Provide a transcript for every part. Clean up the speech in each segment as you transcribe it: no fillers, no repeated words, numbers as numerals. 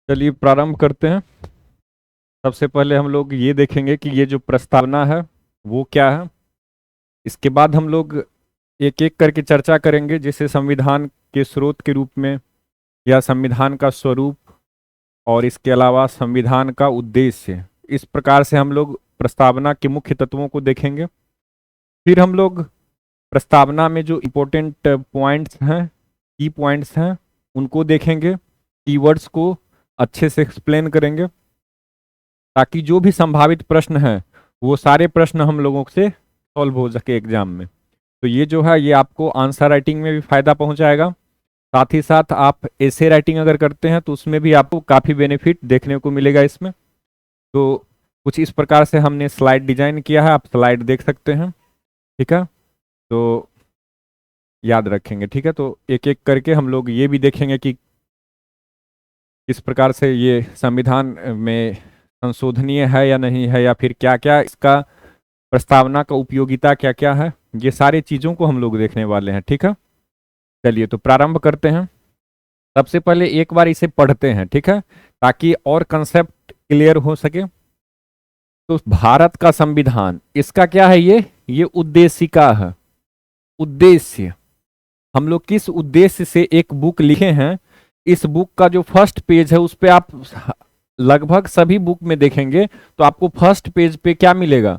चलिए प्रारंभ करते हैं। सबसे पहले हम लोग ये देखेंगे कि ये जो प्रस्तावना है वो क्या है। इसके बाद हम लोग एक एक करके चर्चा करेंगे, जैसे संविधान के स्रोत के रूप में या संविधान का स्वरूप और इसके अलावा संविधान का उद्देश्य। इस प्रकार से हम लोग प्रस्तावना के मुख्य तत्वों को देखेंगे। फिर हम लोग प्रस्तावना में जो इम्पोर्टेंट पॉइंट्स हैं, की पॉइंट्स हैं, उनको देखेंगे। कीवर्ड्स को अच्छे से एक्सप्लेन करेंगे ताकि जो भी संभावित प्रश्न हैं वो सारे प्रश्न हम लोगों से सॉल्व हो सके एग्जाम में। तो ये जो है ये आपको आंसर राइटिंग में भी फायदा पहुंचाएगा। साथ ही साथ आप एसे राइटिंग अगर करते हैं तो उसमें भी आपको काफ़ी बेनिफिट देखने को मिलेगा इसमें। तो कुछ इस प्रकार से हमने स्लाइड डिजाइन किया है, आप स्लाइड देख सकते हैं। ठीक है, तो याद रखेंगे। ठीक है, तो एक एक करके हम लोग ये भी देखेंगे कि किस प्रकार से ये संविधान में संशोधनीय है या नहीं है, या फिर क्या क्या इसका प्रस्तावना का उपयोगिता क्या क्या है। ये सारी चीज़ों को हम लोग देखने वाले हैं। ठीक है, चलिए तो प्रारंभ करते हैं। सबसे पहले एक बार इसे पढ़ते हैं, ठीक है, ताकि और कंसेप्ट क्लियर हो सके। तो भारत का संविधान, इसका क्या है, ये उद्देशिका है। उद्देश्य, हम लोग किस उद्देश्य से एक बुक लिखे हैं, इस बुक का जो फर्स्ट पेज है उस पे आप लगभग सभी बुक में देखेंगे तो आपको फर्स्ट पेज पे क्या मिलेगा,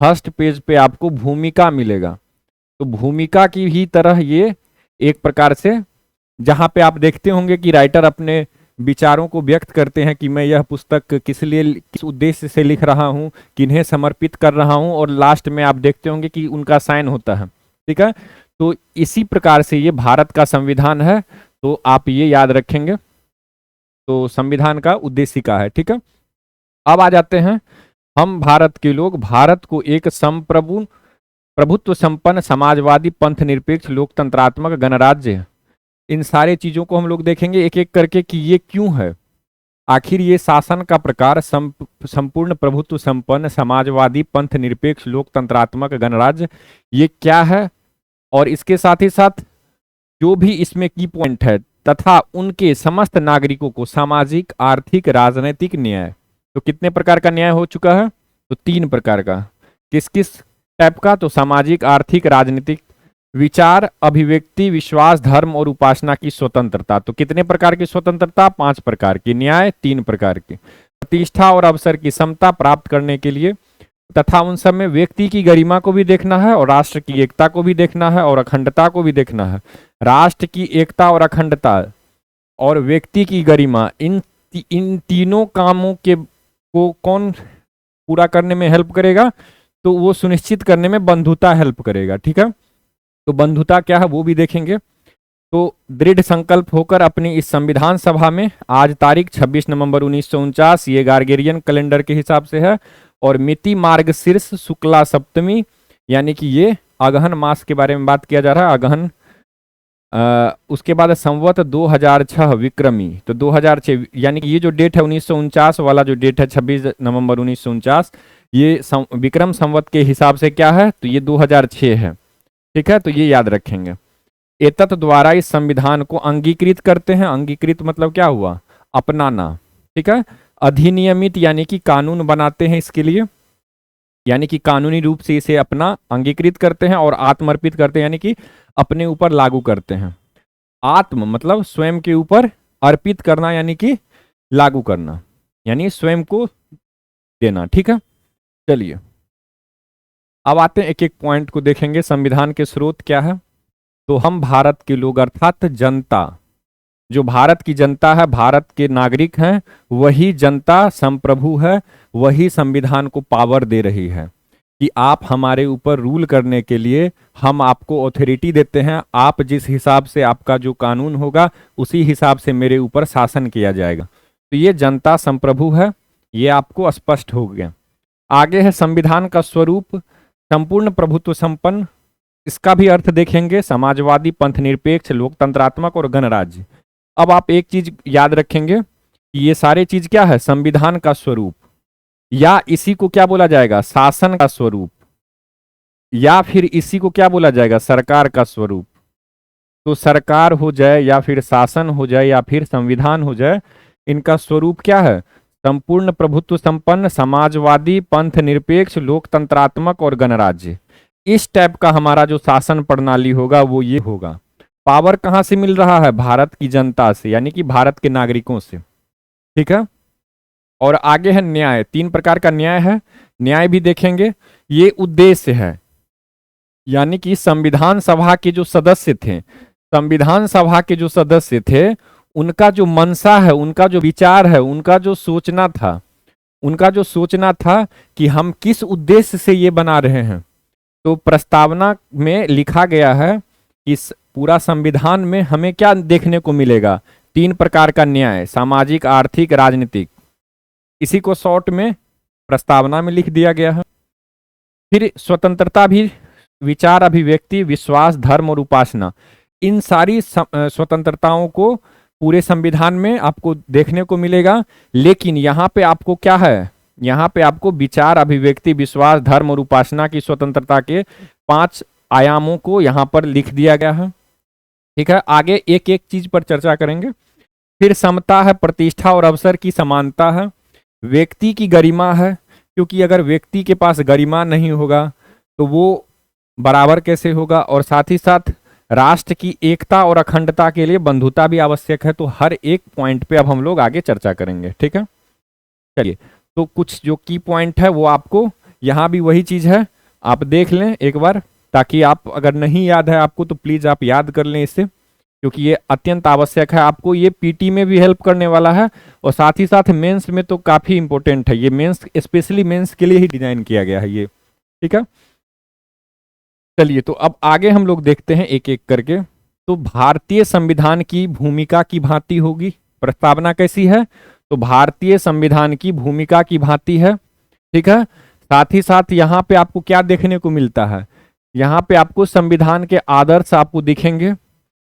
फर्स्ट पेज पे आपको भूमिका मिलेगा। तो भूमिका की ही तरह ये एक प्रकार से, जहां पे आप देखते होंगे कि राइटर अपने विचारों को व्यक्त करते हैं कि मैं यह पुस्तक किस लिए, किस उद्देश्य से लिख रहा हूं, किन्हें समर्पित कर रहा हूं, और लास्ट में आप देखते होंगे कि उनका साइन होता है। ठीक है, तो इसी प्रकार से ये भारत का संविधान है, तो आप ये याद रखेंगे। तो संविधान का उद्देशिका है। ठीक है, अब आ जाते हैं हम भारत के लोग भारत को एक प्रभुत्व संपन्न समाजवादी पंथ निरपेक्ष लोकतंत्रात्मक गणराज्य, इन सारे चीजों को हम लोग देखेंगे एक एक करके कि ये क्यों है। आखिर ये शासन का प्रकार संपूर्ण प्रभुत्व संपन्न समाजवादी पंथ निरपेक्ष लोकतंत्रात्मक गणराज्य, ये क्या है, और इसके साथ ही साथ जो भी इसमें की पॉइंट है, तथा उनके समस्त नागरिकों को सामाजिक आर्थिक राजनीतिक न्याय। तो कितने प्रकार का न्याय हो चुका है, तो 3 प्रकार का। किस किस टाइप का, तो सामाजिक आर्थिक राजनीतिक, विचार अभिव्यक्ति विश्वास धर्म और उपासना की स्वतंत्रता। तो कितने प्रकार की स्वतंत्रता, 5 प्रकार की। न्याय 3 प्रकार की। प्रतिष्ठा और अवसर की समता प्राप्त करने के लिए, तथा उन सब में व्यक्ति की गरिमा को भी देखना है और राष्ट्र की एकता को भी देखना है और अखंडता को भी देखना है। राष्ट्र की एकता और अखंडता और व्यक्ति की गरिमा, इन तीनों कामों के को कौन पूरा करने में हेल्प करेगा, तो वो सुनिश्चित करने में बंधुता हेल्प करेगा। ठीक है, तो बंधुता क्या है वो भी देखेंगे। तो दृढ़ संकल्प होकर अपनी इस संविधान सभा में आज तारीख 26 नवंबर 1949, ये गार्गेरियन कैलेंडर के हिसाब से है, और मिति मार्गशीर्ष शुक्ला सप्तमी, यानी कि ये अगहन मास के बारे में बात किया जा रहा है, अगहन। उसके बाद संवत 2006 विक्रमी, तो 2006 यानी कि ये जो डेट है 1949 वाला जो डेट है 26 नवंबर 1949, ये विक्रम संवत के हिसाब से क्या है, तो ये 2006 है। ठीक है, तो ये याद रखेंगे। एतत् द्वारा इस संविधान को अंगीकृत करते हैं। अंगीकृत मतलब क्या हुआ, अपनाना। ठीक है, अधिनियमित यानी कि कानून बनाते हैं इसके लिए, यानी कि कानूनी रूप से इसे अपना अंगीकृत करते हैं, और आत्मर्पित करते हैं यानी कि अपने ऊपर लागू करते हैं। आत्म मतलब स्वयं के ऊपर, अर्पित करना यानी कि लागू करना, यानी स्वयं को देना। ठीक है, चलिए अब आते हैं एक एक पॉइंट को देखेंगे। संविधान के स्रोत क्या है, तो हम भारत के लोग अर्थात जनता, जो भारत की जनता है, भारत के नागरिक हैं, वही जनता संप्रभु है, वही संविधान को पावर दे रही है कि आप हमारे ऊपर रूल करने के लिए हम आपको अथॉरिटी देते हैं। आप जिस हिसाब से आपका जो कानून होगा उसी हिसाब से मेरे ऊपर शासन किया जाएगा। तो ये जनता संप्रभु है, ये आपको स्पष्ट हो गया। आगे है संविधान का स्वरूप, संपूर्ण प्रभुत्व संपन्न, इसका भी अर्थ देखेंगे, समाजवादी पंथ निरपेक्ष लोकतंत्रात्मक और गणराज्य। अब आप एक चीज याद रखेंगे कि ये सारे चीज क्या है, संविधान का स्वरूप, या इसी को क्या बोला जाएगा, शासन का स्वरूप, या फिर इसी को क्या बोला जाएगा, सरकार का स्वरूप। तो सरकार हो जाए या फिर शासन हो जाए या फिर संविधान हो जाए, इनका स्वरूप क्या है? संपूर्ण प्रभुत्व संपन्न, समाजवादी, पंथ निरपेक्ष, लोकतंत्रात्मक और गणराज्य। इस टाइप का हमारा जो शासन प्रणाली होगा वो ये होगा। पावर कहाँ से मिल रहा है? भारत की जनता से, यानी कि भारत के नागरिकों से। ठीक है। और आगे है न्याय। 3 प्रकार का न्याय है, न्याय भी देखेंगे। ये उद्देश्य है, यानी कि संविधान सभा के जो सदस्य थे, संविधान सभा के जो सदस्य थे, उनका जो मंशा है, उनका जो विचार है, उनका जो सोचना था, उनका जो सोचना था कि हम किस उद्देश्य से ये बना रहे हैं। तो प्रस्तावना में लिखा गया है कि पूरा संविधान में हमें क्या देखने को मिलेगा? 3 प्रकार का न्याय, सामाजिक, आर्थिक, राजनीतिक। इसी को शॉर्ट में प्रस्तावना में लिख दिया गया है। फिर स्वतंत्रता भी, विचार, अभिव्यक्ति, विश्वास, धर्म और उपासना, इन सारी स्वतंत्रताओं को पूरे संविधान में आपको देखने को मिलेगा। लेकिन यहाँ पे आपको क्या है? यहाँ पे आपको विचार, अभिव्यक्ति, विश्वास, धर्म और उपासना की स्वतंत्रता के 5 आयामों को यहाँ पर लिख दिया गया है। ठीक है, आगे एक एक चीज पर चर्चा करेंगे। फिर समता है, प्रतिष्ठा और अवसर की समानता है, व्यक्ति की गरिमा है, क्योंकि अगर व्यक्ति के पास गरिमा नहीं होगा तो वो बराबर कैसे होगा, और साथ ही साथ राष्ट्र की एकता और अखंडता के लिए बंधुता भी आवश्यक है। तो हर एक पॉइंट पे अब हम लोग आगे चर्चा करेंगे। ठीक है, चलिए, तो कुछ जो की पॉइंट है वो आपको यहाँ भी वही चीज है, आप देख लें एक बार, ताकि आप अगर नहीं याद है आपको तो प्लीज आप याद कर लें इससे, क्योंकि ये अत्यंत आवश्यक है। आपको ये पीटी में भी हेल्प करने वाला है और साथ ही साथ मेंस में तो काफी इंपॉर्टेंट है। ये मेंस, स्पेशली मेंस के लिए ही डिजाइन किया गया है ये। ठीक है, चलिए, तो अब आगे हम लोग देखते हैं एक एक करके। तो भारतीय संविधान की भूमिका की भांति होगी। प्रस्तावना कैसी है? तो भारतीय संविधान की भूमिका की भांति है। ठीक है, साथ ही साथ यहाँ पे आपको क्या देखने को मिलता है? यहाँ पे आपको संविधान के आदर्श आपको दिखेंगे,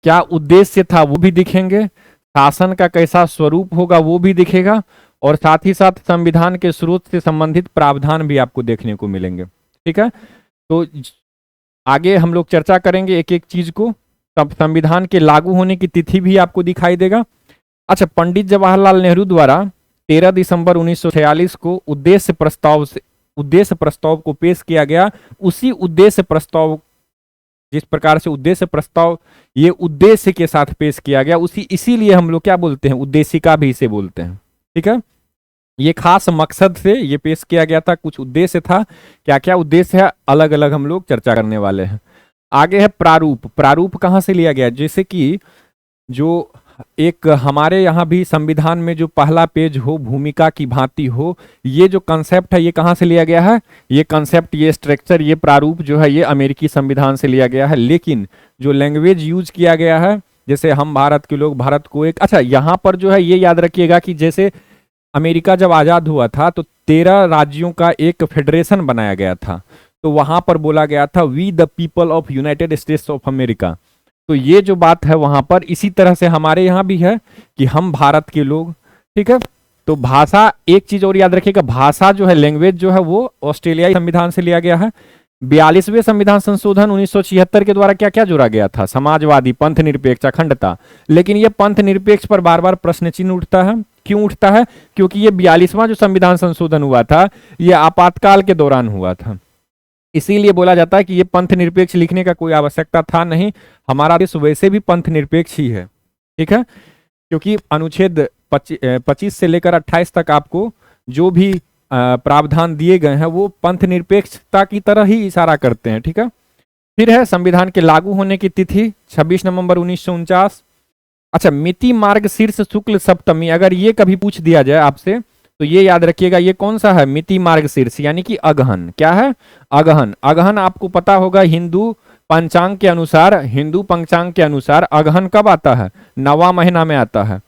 क्या उद्देश्य था वो भी दिखेंगे, शासन का कैसा स्वरूप होगा वो भी दिखेगा, और साथ ही साथ संविधान के स्रोत से संबंधित प्रावधान भी आपको देखने को मिलेंगे। ठीक है, तो आगे हम लोग चर्चा करेंगे एक एक चीज को। तब संविधान के लागू होने की तिथि भी आपको दिखाई देगा। अच्छा, पंडित जवाहरलाल नेहरू द्वारा 13 दिसंबर 1946 को उद्देश्य प्रस्ताव को पेश किया गया। उसी उद्देश्य प्रस्ताव, जिस प्रकार से उद्देश्य प्रस्ताव ये उद्देश्य के साथ पेश किया गया, इसीलिए हम लोग क्या बोलते हैं? उद्देशिका भी इसे बोलते हैं। ठीक है, ये खास मकसद से ये पेश किया गया था, कुछ उद्देश्य था। क्या क्या उद्देश्य है अलग अलग हम लोग चर्चा करने वाले हैं। आगे है प्रारूप। प्रारूप कहाँ से लिया गया? जैसे कि जो एक हमारे यहाँ भी संविधान में जो पहला पेज हो, भूमिका की भांति हो, ये जो कंसेप्ट है ये कहाँ से लिया गया है? ये कंसेप्ट, ये स्ट्रक्चर, ये प्रारूप जो है ये अमेरिकी संविधान से लिया गया है। लेकिन जो लैंग्वेज यूज किया गया है, जैसे हम भारत के लोग, भारत को एक, अच्छा यहाँ पर जो है ये याद रखिएगा कि जैसे अमेरिका जब आज़ाद हुआ था तो 13 राज्यों का एक फेडरेशन बनाया गया था। तो वहां पर बोला गया था we the people of United States of America. तो ये जो बात है वहां पर इसी तरह से हमारे यहाँ भी है कि हम भारत के लोग। ठीक है, तो भाषा, एक चीज और याद रखिएगा, भाषा जो है, लैंग्वेज जो है वो ऑस्ट्रेलियाई संविधान से लिया गया है। 42वें संविधान संशोधन 1976 के द्वारा क्या क्या जोड़ा गया था? समाजवादी, पंथ निरपेक्ष, अखंडता। लेकिन ये पंथ निरपेक्ष पर बार बार प्रश्न चिन्ह उठता है। क्यों उठता है? क्योंकि ये 42वां जो संविधान संशोधन हुआ था ये आपातकाल के दौरान हुआ था, इसीलिए बोला जाता है कि ये पंथ निरपेक्ष लिखने का कोई आवश्यकता था नहीं। हमारा देश वैसे भी पंथ निरपेक्ष ही है। ठीक है, क्योंकि अनुच्छेद 25 से लेकर 28 तक आपको जो भी प्रावधान दिए गए हैं वो पंथ निरपेक्षता की तरह ही इशारा करते हैं। ठीक है, फिर है संविधान के लागू होने की तिथि 26 नवंबर 1949। अच्छा, मिति मार्ग शीर्ष शुक्ल सप्तमी, अगर ये कभी पूछ दिया जाए आपसे तो ये याद रखिएगा ये कौन सा है? मिति मार्ग शीर्ष, यानी कि अगहन। क्या है? अगहन। अगहन आपको पता होगा हिंदू पंचांग के अनुसार, हिंदू पंचांग के अनुसार अगहन कब आता है? 9वां महीना में आता है।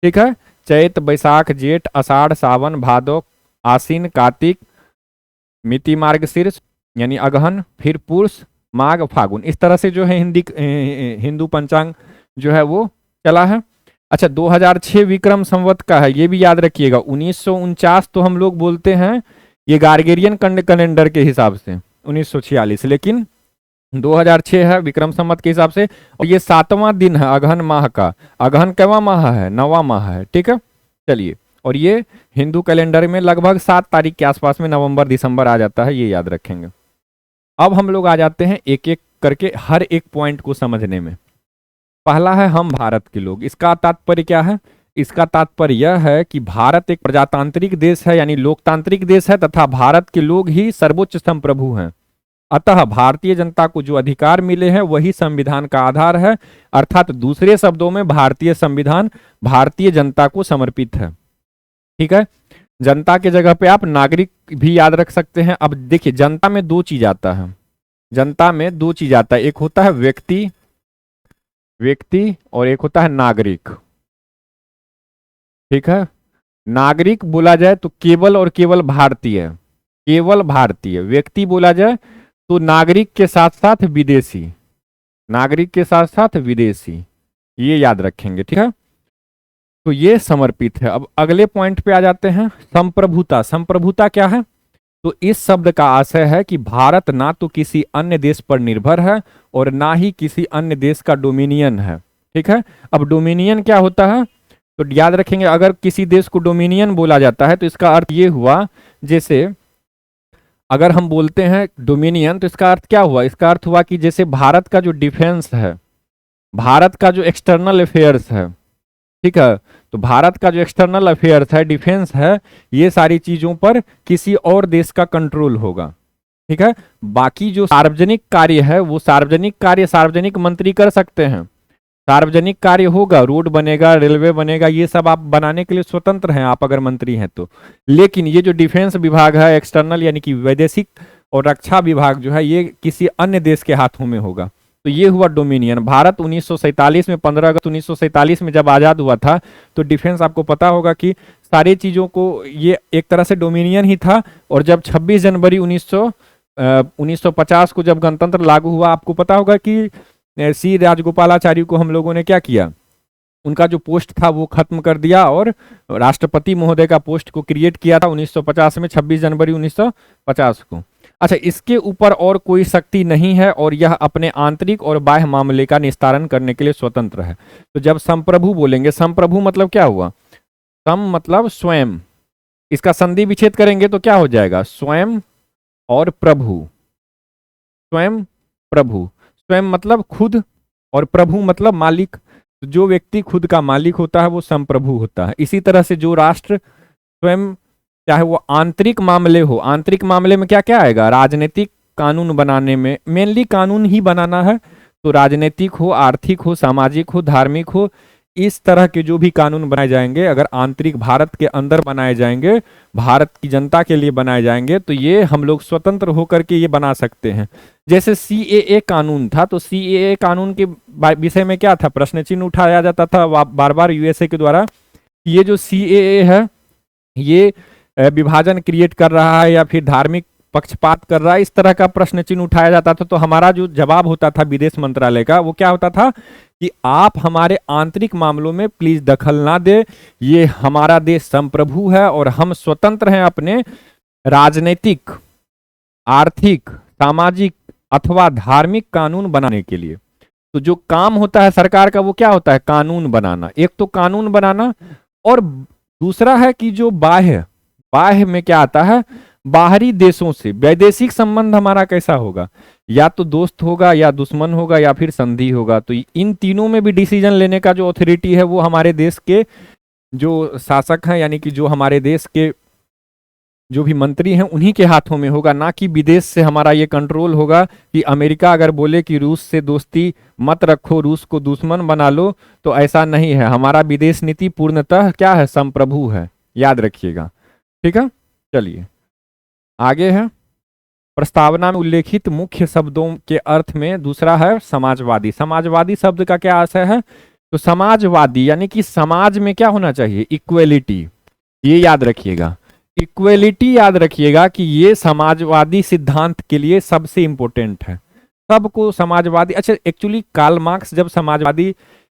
ठीक है, चैत, बैसाख, जेठ, आषाढ़, सावन, भादो, आसीन, कार्तिक, मिति मार्ग शीर्ष यानी अगहन, फिर पुरुष, माघ, फागुन। इस तरह से जो है हिंदू पंचांग जो है वो चला है। अच्छा, 2006 विक्रम संवत का है, ये भी याद रखिएगा। 1949 तो हम लोग बोलते हैं ये गार्गेरियन कैलेंडर के हिसाब से 1946, लेकिन 2006 है विक्रम संवत के हिसाब से। और ये 7वां दिन है अगहन माह का। अगहन कैवा माह है? 9वां माह है। ठीक है, चलिए, और ये हिंदू कैलेंडर में लगभग 7 तारीख के आसपास में नवंबर दिसंबर आ जाता है, ये याद रखेंगे। अब हम लोग आ जाते हैं एक एक करके हर एक पॉइंट को समझने में। पहला है हम भारत के लोग। इसका तात्पर्य क्या है? इसका तात्पर्य यह है कि भारत एक प्रजातांत्रिक देश है, यानी लोकतांत्रिक देश है, तथा भारत के लोग ही सर्वोच्च संप्रभु हैं। अतः भारतीय जनता को जो अधिकार मिले हैं वही संविधान का आधार है। अर्थात दूसरे शब्दों में भारतीय संविधान भारतीय जनता को समर्पित है। ठीक है, जनता के जगह पे आप नागरिक भी याद रख सकते हैं। अब देखिए, जनता में दो चीज आता है, जनता में दो चीज आता है, एक होता है व्यक्ति, व्यक्ति, और एक होता है नागरिक। ठीक है, नागरिक बोला जाए तो केवल और केवल भारतीय, केवल भारतीय। व्यक्ति बोला जाए तो नागरिक के साथ साथ विदेशी, नागरिक के साथ साथ विदेशी, ये याद रखेंगे। ठीक है, तो ये समर्पित है। अब अगले पॉइंट पे आ जाते हैं, संप्रभुता। संप्रभुता क्या है? तो इस शब्द का आशय है कि भारत ना तो किसी अन्य देश पर निर्भर है और ना ही किसी अन्य देश का डोमिनियन है। ठीक है, अब डोमिनियन क्या होता है? तो याद रखेंगे, अगर किसी देश को डोमिनियन बोला जाता है तो इसका अर्थ ये हुआ, जैसे अगर हम बोलते हैं डोमिनियन तो इसका अर्थ क्या हुआ? इसका अर्थ हुआ कि जैसे भारत का जो डिफेंस है, भारत का जो एक्सटर्नल अफेयर्स है, ठीक है, तो भारत का जो एक्सटर्नल अफेयर्स है, डिफेंस है, ये सारी चीजों पर किसी और देश का कंट्रोल होगा। ठीक है, बाकी जो सार्वजनिक कार्य है वो सार्वजनिक कार्य सार्वजनिक मंत्री कर सकते हैं। सार्वजनिक कार्य होगा, रोड बनेगा, रेलवे बनेगा, ये सब आप बनाने के लिए स्वतंत्र हैं, आप अगर मंत्री हैं तो। लेकिन ये जो डिफेंस विभाग है, एक्सटर्नल यानी कि वैदेशिक और रक्षा विभाग जो है, ये किसी अन्य देश के हाथों में होगा। तो ये हुआ डोमिनियन। भारत 1947 में, 15 अगस्त 1947 में जब आज़ाद हुआ था, तो डिफेंस आपको पता होगा कि सारी चीज़ों को ये एक तरह से डोमिनियन ही था। और जब 26 जनवरी 1950 को जब गणतंत्र लागू हुआ, आपको पता होगा कि सी राजगोपालाचारी को हम लोगों ने क्या किया, उनका जो पोस्ट था वो खत्म कर दिया और राष्ट्रपति महोदय का पोस्ट को क्रिएट किया था 1950 में, 26 जनवरी 1950 को। अच्छा, इसके ऊपर और कोई शक्ति नहीं है और यह अपने आंतरिक और बाह्य मामले का निस्तारण करने के लिए स्वतंत्र है। तो जब संप्रभु बोलेंगे, संप्रभु मतलब क्या हुआ? सम मतलब स्वयं, इसका संधि विच्छेद करेंगे तो क्या हो जाएगा? स्वयं और प्रभु, स्वयं प्रभु। स्वयं मतलब खुद और प्रभु मतलब मालिक। तो जो व्यक्ति खुद का मालिक होता है वो संप्रभु होता है। इसी तरह से जो राष्ट्र स्वयं, चाहे वो आंतरिक मामले हो, आंतरिक मामले में क्या क्या आएगा? राजनीतिक कानून बनाने में, मेनली कानून ही बनाना है, तो राजनीतिक हो, आर्थिक हो, सामाजिक हो, धार्मिक हो, इस तरह के जो भी कानून बनाए जाएंगे, अगर आंतरिक भारत के अंदर बनाए जाएंगे, भारत की जनता के लिए बनाए जाएंगे, तो ये हम लोग स्वतंत्र होकर के ये बना सकते हैं। जैसे CAA कानून था, तो CAA कानून के विषय में क्या था? प्रश्न चिन्ह उठाया जाता था बार बार USA के द्वारा, ये जो CAA है ये विभाजन क्रिएट कर रहा है या फिर धार्मिक पक्षपात कर रहा है, इस तरह का प्रश्न चिन्ह उठाया जाता था। तो हमारा जो जवाब होता था विदेश मंत्रालय का, वो क्या होता था कि आप हमारे आंतरिक मामलों में प्लीज दखल ना दे, ये हमारा देश संप्रभु है और हम स्वतंत्र हैं अपने राजनीतिक, आर्थिक, सामाजिक अथवा धार्मिक कानून बनाने के लिए। तो जो काम होता है सरकार का वो क्या होता है? कानून बनाना। एक तो कानून बनाना, और दूसरा है कि जो बाह्य, बाह्य में क्या आता है? बाहरी देशों से वैदेशिक संबंध हमारा कैसा होगा? या तो दोस्त होगा, या दुश्मन होगा, या फिर संधि होगा। तो इन तीनों में भी डिसीजन लेने का जो अथॉरिटी है वो हमारे देश के जो शासक हैं, यानी कि जो हमारे देश के जो भी मंत्री हैं उन्हीं के हाथों में होगा, ना कि विदेश से हमारा ये कंट्रोल होगा कि अमेरिका अगर बोले कि रूस से दोस्ती मत रखो, रूस को दुश्मन बना लो, तो ऐसा नहीं है। हमारा विदेश नीति पूर्णतः क्या है? संप्रभु है, याद रखिएगा। ठीक है, चलिए आगे है। प्रस्तावना में उल्लेखित मुख्य शब्दों के अर्थ में दूसरा है समाजवादी। समाजवादी शब्द का क्या आशय है? तो समाजवादी यानी कि समाज में क्या होना चाहिए? इक्वेलिटी, ये याद रखिएगा। इक्वेलिटी याद रखिएगा कि ये समाजवादी सिद्धांत के लिए सबसे इंपॉर्टेंट है। सबको समाजवादी, अच्छा एक्चुअली कार्ल मार्क्स जब समाजवादी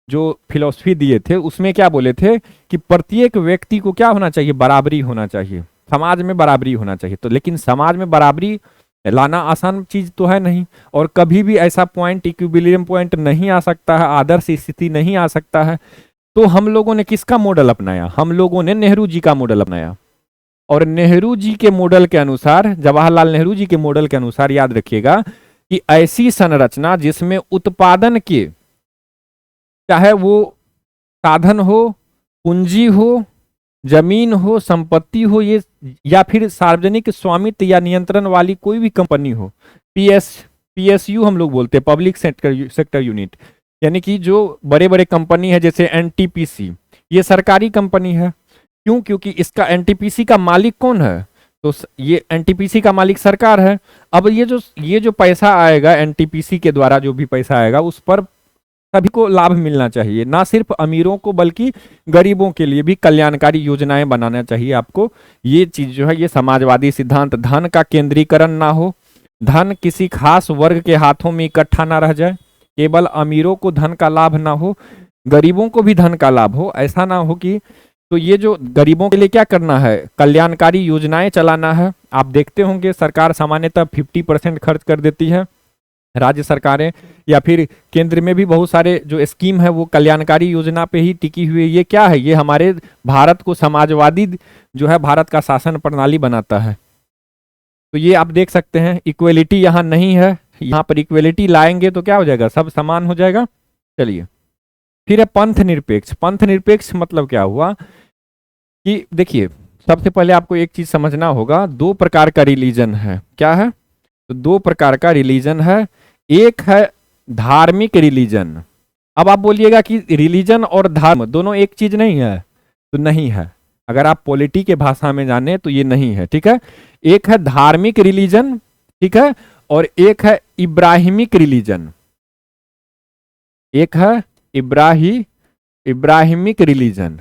जो फिलॉसफी दिए थे उसमें क्या बोले थे कि प्रत्येक व्यक्ति को क्या होना चाहिए? बराबरी होना चाहिए, समाज में बराबरी होना चाहिए। तो लेकिन समाज में बराबरी लाना आसान चीज तो है नहीं, और कभी भी ऐसा पॉइंट, इक्विलिब्रियम पॉइंट नहीं आ सकता है, आदर्श स्थिति नहीं आ सकता है। तो हम लोगों ने किसका मॉडल अपनाया? हम लोगों ने नेहरू जी का मॉडल अपनाया। और नेहरू जी के मॉडल के अनुसार, जवाहरलाल नेहरू जी के मॉडल के अनुसार याद रखिएगा कि ऐसी संरचना जिसमें उत्पादन के, चाहे वो साधन हो, पूंजी हो, जमीन हो, संपत्ति हो, ये या फिर सार्वजनिक स्वामित्व या नियंत्रण वाली कोई भी कंपनी हो, पीएसयू हम लोग बोलते हैं, पब्लिक सेक्टर यूनिट, यानी कि जो बड़े बड़े कंपनी है जैसे एनटीपीसी, ये सरकारी कंपनी है। क्यों? क्योंकि इसका एनटीपीसी का मालिक कौन है? तो ये एनटीपीसी का मालिक सरकार है। अब ये जो पैसा आएगा एनटीपीसी के द्वारा, जो भी पैसा आएगा उस पर सभी को लाभ मिलना चाहिए, ना सिर्फ अमीरों को बल्कि गरीबों के लिए भी कल्याणकारी योजनाएं बनाना चाहिए आपको। ये चीज जो है ये समाजवादी सिद्धांत, धन का केंद्रीकरण ना हो, धन किसी खास वर्ग के हाथों में इकट्ठा ना रह जाए, केवल अमीरों को धन का लाभ ना हो, गरीबों को भी धन का लाभ हो, ऐसा ना हो कि, तो ये जो गरीबों के लिए क्या करना है, कल्याणकारी योजनाएं चलाना है। आप देखते होंगे सरकार सामान्यतः 50% खर्च कर देती है, राज्य सरकारें या फिर केंद्र में भी बहुत सारे जो स्कीम है वो कल्याणकारी योजना पे ही टिकी हुई है। ये क्या है? ये हमारे भारत को समाजवादी जो है भारत का शासन प्रणाली बनाता है। तो ये आप देख सकते हैं इक्वलिटी यहाँ नहीं है, यहाँ पर इक्वलिटी लाएंगे तो क्या हो जाएगा, सब समान हो जाएगा। चलिए फिर है पंथ निरपेक्ष। पंथ निरपेक्ष मतलब क्या हुआ कि देखिए, सबसे पहले आपको एक चीज समझना होगा, दो प्रकार का रिलीजन है। क्या है? तो दो प्रकार का रिलीजन है। एक है धार्मिक रिलीजन। अब आप बोलिएगा कि रिलीजन और धर्म दोनों एक चीज नहीं है, तो नहीं है। अगर आप पॉलिटी के भाषा में जाने तो ये नहीं है, ठीक है। एक है धार्मिक रिलीजन, ठीक है, और एक है इब्राहिमिक रिलीजन। एक है इब्राहिमिक रिलीजन,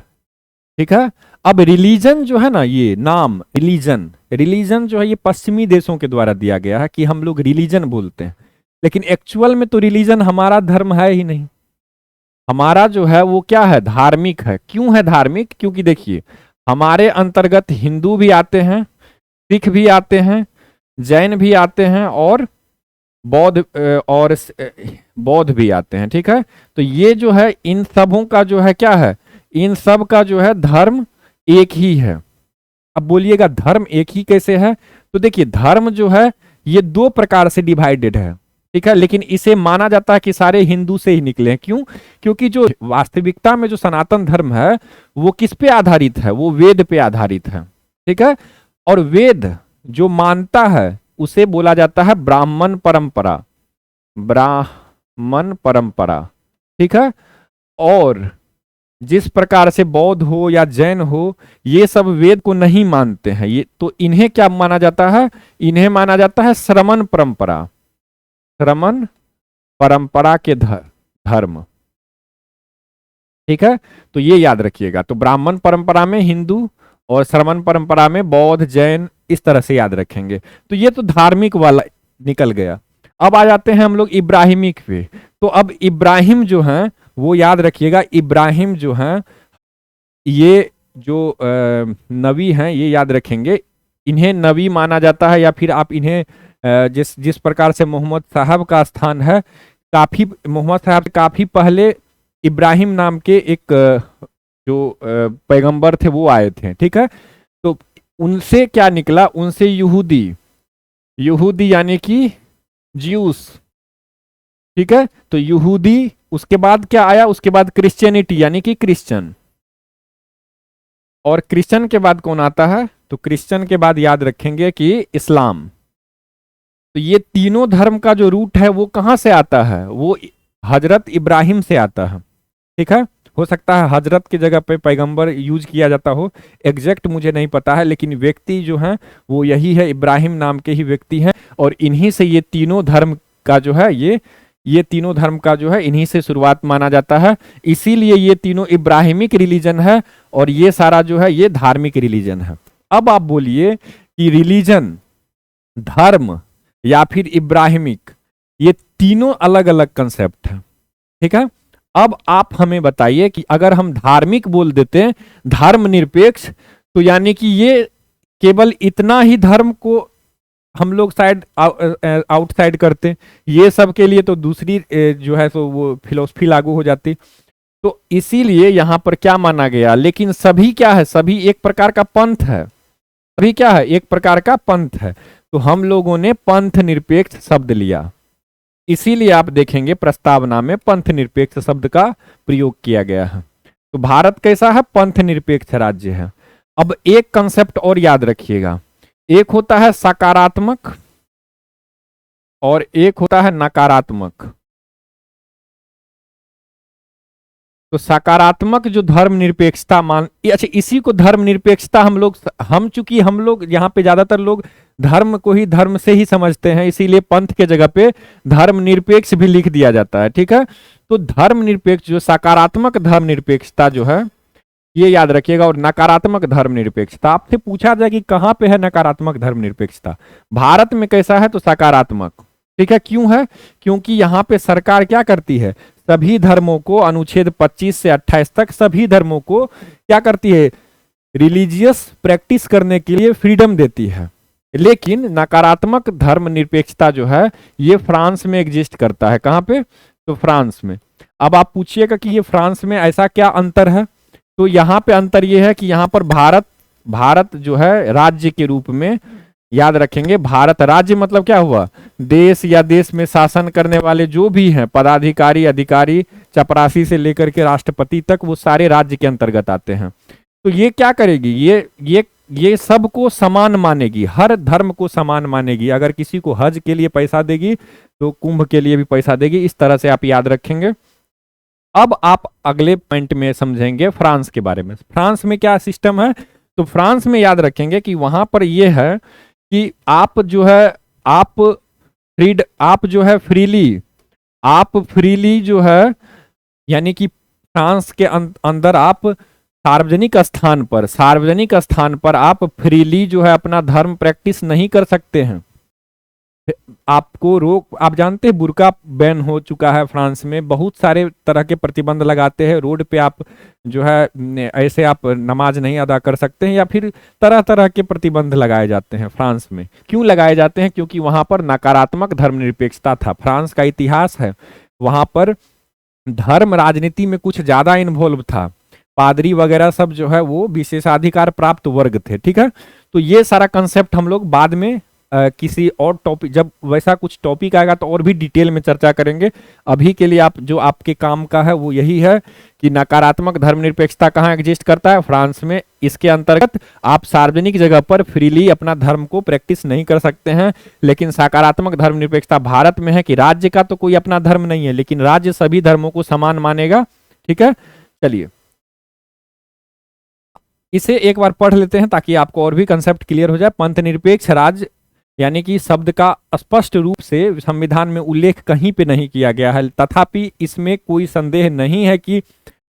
ठीक है। अब रिलीजन जो है ना, ये नाम रिलीजन जो है ये पश्चिमी देशों के द्वारा दिया गया है कि हम लोग रिलीजन बोलते हैं, लेकिन एक्चुअल में तो रिलीजन हमारा धर्म है ही नहीं। हमारा जो है वो क्या है, धार्मिक है। क्यों है धार्मिक? क्योंकि देखिए हमारे अंतर्गत हिंदू भी आते हैं, सिख भी आते हैं, जैन भी आते हैं और बौद्ध भी आते हैं, ठीक है। तो ये जो है इन सबों का जो है क्या है, इन सब का जो है धर्म एक ही है। अब बोलिएगा धर्म एक ही कैसे है? तो देखिए धर्म जो है ये दो प्रकार से डिवाइडेड है, ठीक है, लेकिन इसे माना जाता है कि सारे हिंदू से ही निकले हैं। क्यों? क्योंकि जो वास्तविकता में जो सनातन धर्म है वो किस पे आधारित है, वो वेद पे आधारित है, ठीक है। और वेद जो मानता है उसे बोला जाता है ब्राह्मण परंपरा, ठीक है। और जिस प्रकार से बौद्ध हो या जैन हो, ये सब वेद को नहीं मानते हैं, ये तो इन्हें क्या माना जाता है, इन्हें माना जाता है श्रमण परंपरा के धर्म, ठीक है। तो ये याद रखिएगा। तो ब्राह्मण परंपरा में हिंदू और श्रमण परंपरा में बौद्ध जैन, इस तरह से याद रखेंगे। तो ये तो धार्मिक वाला निकल गया। अब आ जाते हैं हम लोग इब्राहिमिक पे। तो अब इब्राहिम जो हैं वो याद रखिएगा, इब्राहिम जो हैं ये जो नबी हैं ये याद रखेंगे, इन्हें नबी माना जाता है। या फिर आप इन्हें जिस प्रकार से मोहम्मद साहब का स्थान है, काफी मोहम्मद साहब से काफी पहले इब्राहिम नाम के एक जो पैगंबर थे वो आए थे, ठीक है। तो उनसे क्या निकला, उनसे यहूदी यानी कि ज्यूस, ठीक है। तो यहूदी, उसके बाद क्या आया, उसके बाद क्रिश्चियनिटी यानी कि क्रिश्चियन, और क्रिश्चियन के बाद कौन आता है, तो क्रिश्चियन के बाद याद रखेंगे कि इस्लाम। तो ये तीनों धर्म का जो रूट है वो कहां से आता है, वो हजरत इब्राहिम से आता है, ठीक है। हो सकता है हजरत की जगह पे पैगंबर यूज किया जाता हो, एग्जैक्ट मुझे नहीं पता है, लेकिन व्यक्ति जो है वो यही है, इब्राहिम नाम के ही व्यक्ति हैं। और इन्हीं से ये तीनों धर्म का जो है ये तीनों धर्म का जो है इन्हीं से शुरुआत माना जाता है। इसीलिए ये तीनों इब्राहिमिक रिलीजन है और ये सारा जो है ये धार्मिक रिलीजन है। अब आप बोलिए कि रिलीजन, धर्म या फिर इब्राहिमिक, ये तीनों अलग अलग कंसेप्ट है, ठीक है। अब आप हमें बताइए कि अगर हम धार्मिक बोल देते हैं, धर्म निरपेक्ष, तो यानी कि ये केवल इतना ही धर्म को हम लोग साइड आउटसाइड करते हैं, ये सब के लिए तो दूसरी जो है तो वो फिलोसफी लागू हो जाती। तो इसीलिए यहां पर क्या माना गया, लेकिन सभी क्या है, सभी एक प्रकार का पंथ है, सभी क्या है, एक प्रकार का पंथ है। तो हम लोगों ने पंथ निरपेक्ष शब्द लिया, इसीलिए आप देखेंगे प्रस्तावना में पंथ निरपेक्ष शब्द का प्रयोग किया गया है। तो भारत कैसा है, पंथ निरपेक्ष राज्य है। अब एक कंसेप्ट और याद रखिएगा, एक होता है सकारात्मक और एक होता है नकारात्मक। तो सकारात्मक जो धर्मनिरपेक्षता अच्छा, इसी को धर्मनिरपेक्षता हम चूंकि हम लोग यहाँ पे ज्यादातर लोग धर्म को ही धर्म से ही समझते हैं, इसीलिए पंथ के जगह पे धर्मनिरपेक्ष भी लिख दिया जाता है, ठीक है। तो धर्मनिरपेक्ष जो सकारात्मक धर्मनिरपेक्षता जो है ये याद रखिएगा, और नकारात्मक धर्मनिरपेक्षता आपसे पूछा जाए कि कहां पे है नकारात्मक धर्मनिरपेक्षता, भारत में कैसा है, तो सकारात्मक, ठीक है। क्यों है, क्योंकि यहाँ पे सरकार क्या करती है, सभी धर्मों को अनुच्छेद 25 से 28 तक सभी धर्मों को क्या करती है, रिलीजियस प्रैक्टिस करने के लिए फ्रीडम देती है। लेकिन नकारात्मक धर्मनिरपेक्षता जो है ये फ्रांस में एग्जिस्ट करता है, कहां पे, तो फ्रांस में। अब आप पूछिएगा कि ये फ्रांस में ऐसा क्या अंतर है, तो यहाँ पे अंतर ये है कि यहाँ पर भारत जो है राज्य के रूप में, याद रखेंगे भारत राज्य मतलब क्या हुआ, देश या देश में शासन करने वाले जो भी हैं पदाधिकारी अधिकारी, चपरासी से लेकर के राष्ट्रपति तक, वो सारे राज्य के अंतर्गत आते हैं। तो ये क्या करेगी, ये सबको समान मानेगी, हर धर्म को समान मानेगी। अगर किसी को हज के लिए पैसा देगी तो कुंभ के लिए भी पैसा देगी, इस तरह से आप याद रखेंगे। अब आप अगले पॉइंट में समझेंगे फ्रांस के बारे में। फ्रांस में क्या सिस्टम है, तो फ्रांस में याद रखेंगे कि वहां पर यह है कि आप जो है फ्रीली जो है, यानी कि फ्रांस के अंदर आप सार्वजनिक स्थान पर आप फ्रीली जो है अपना धर्म प्रैक्टिस नहीं कर सकते हैं। आपको आप जानते हैं बुर्का बैन हो चुका है फ्रांस में, बहुत सारे तरह के प्रतिबंध लगाते हैं, रोड पे आप जो है ऐसे आप नमाज नहीं अदा कर सकते हैं, या फिर तरह तरह के प्रतिबंध लगाए जाते हैं फ्रांस में। क्यों लगाए जाते हैं, क्योंकि वहां पर नकारात्मक धर्मनिरपेक्षता था। फ्रांस का इतिहास है, वहां पर धर्म राजनीति में कुछ ज्यादा इन्वॉल्व था, पादरी वगैरह सब जो है वो विशेषाधिकार प्राप्त वर्ग थे, ठीक है। तो ये सारा कंसेप्ट हम लोग बाद में किसी और टॉपिक, जब वैसा कुछ टॉपिक आएगा तो और भी डिटेल में चर्चा करेंगे। अभी के लिए आप जो आपके काम का है वो यही है कि नकारात्मक धर्मनिरपेक्षता कहाँ एग्जिस्ट करता है, फ्रांस में। इसके अंतर्गत आप सार्वजनिक जगह पर फ्रीली अपना धर्म को प्रैक्टिस नहीं कर सकते हैं। लेकिन सकारात्मक धर्मनिरपेक्षता भारत में है कि राज्य का तो कोई अपना धर्म नहीं है, लेकिन राज्य सभी धर्मों को समान मानेगा, ठीक है। चलिए इसे एक बार पढ़ लेते हैं ताकि आपको और भी कंसेप्ट क्लियर हो जाए। पंथ निरपेक्ष राज्य यानी कि शब्द का स्पष्ट रूप से संविधान में उल्लेख कहीं पे नहीं किया गया है, तथापि इसमें कोई संदेह नहीं है कि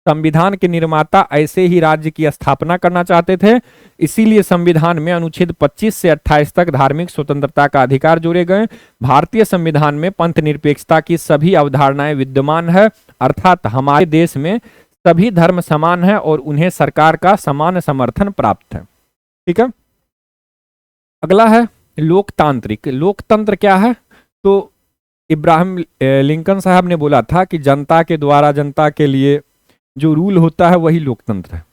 संविधान के निर्माता ऐसे ही राज्य की स्थापना करना चाहते थे। इसीलिए संविधान में अनुच्छेद 25 से 28 तक धार्मिक स्वतंत्रता का अधिकार जोड़े गए। भारतीय संविधान में पंथ निरपेक्षता की सभी अवधारणाएं विद्यमान है, अर्थात हमारे देश में सभी धर्म समान है और उन्हें सरकार का समान समर्थन प्राप्त है, ठीक है। अगला है लोकतांत्रिक। लोकतंत्र क्या है, तो इब्राहिम लिंकन साहब ने बोला था कि जनता के द्वारा जनता के लिए जो रूल होता है वही लोकतंत्र है।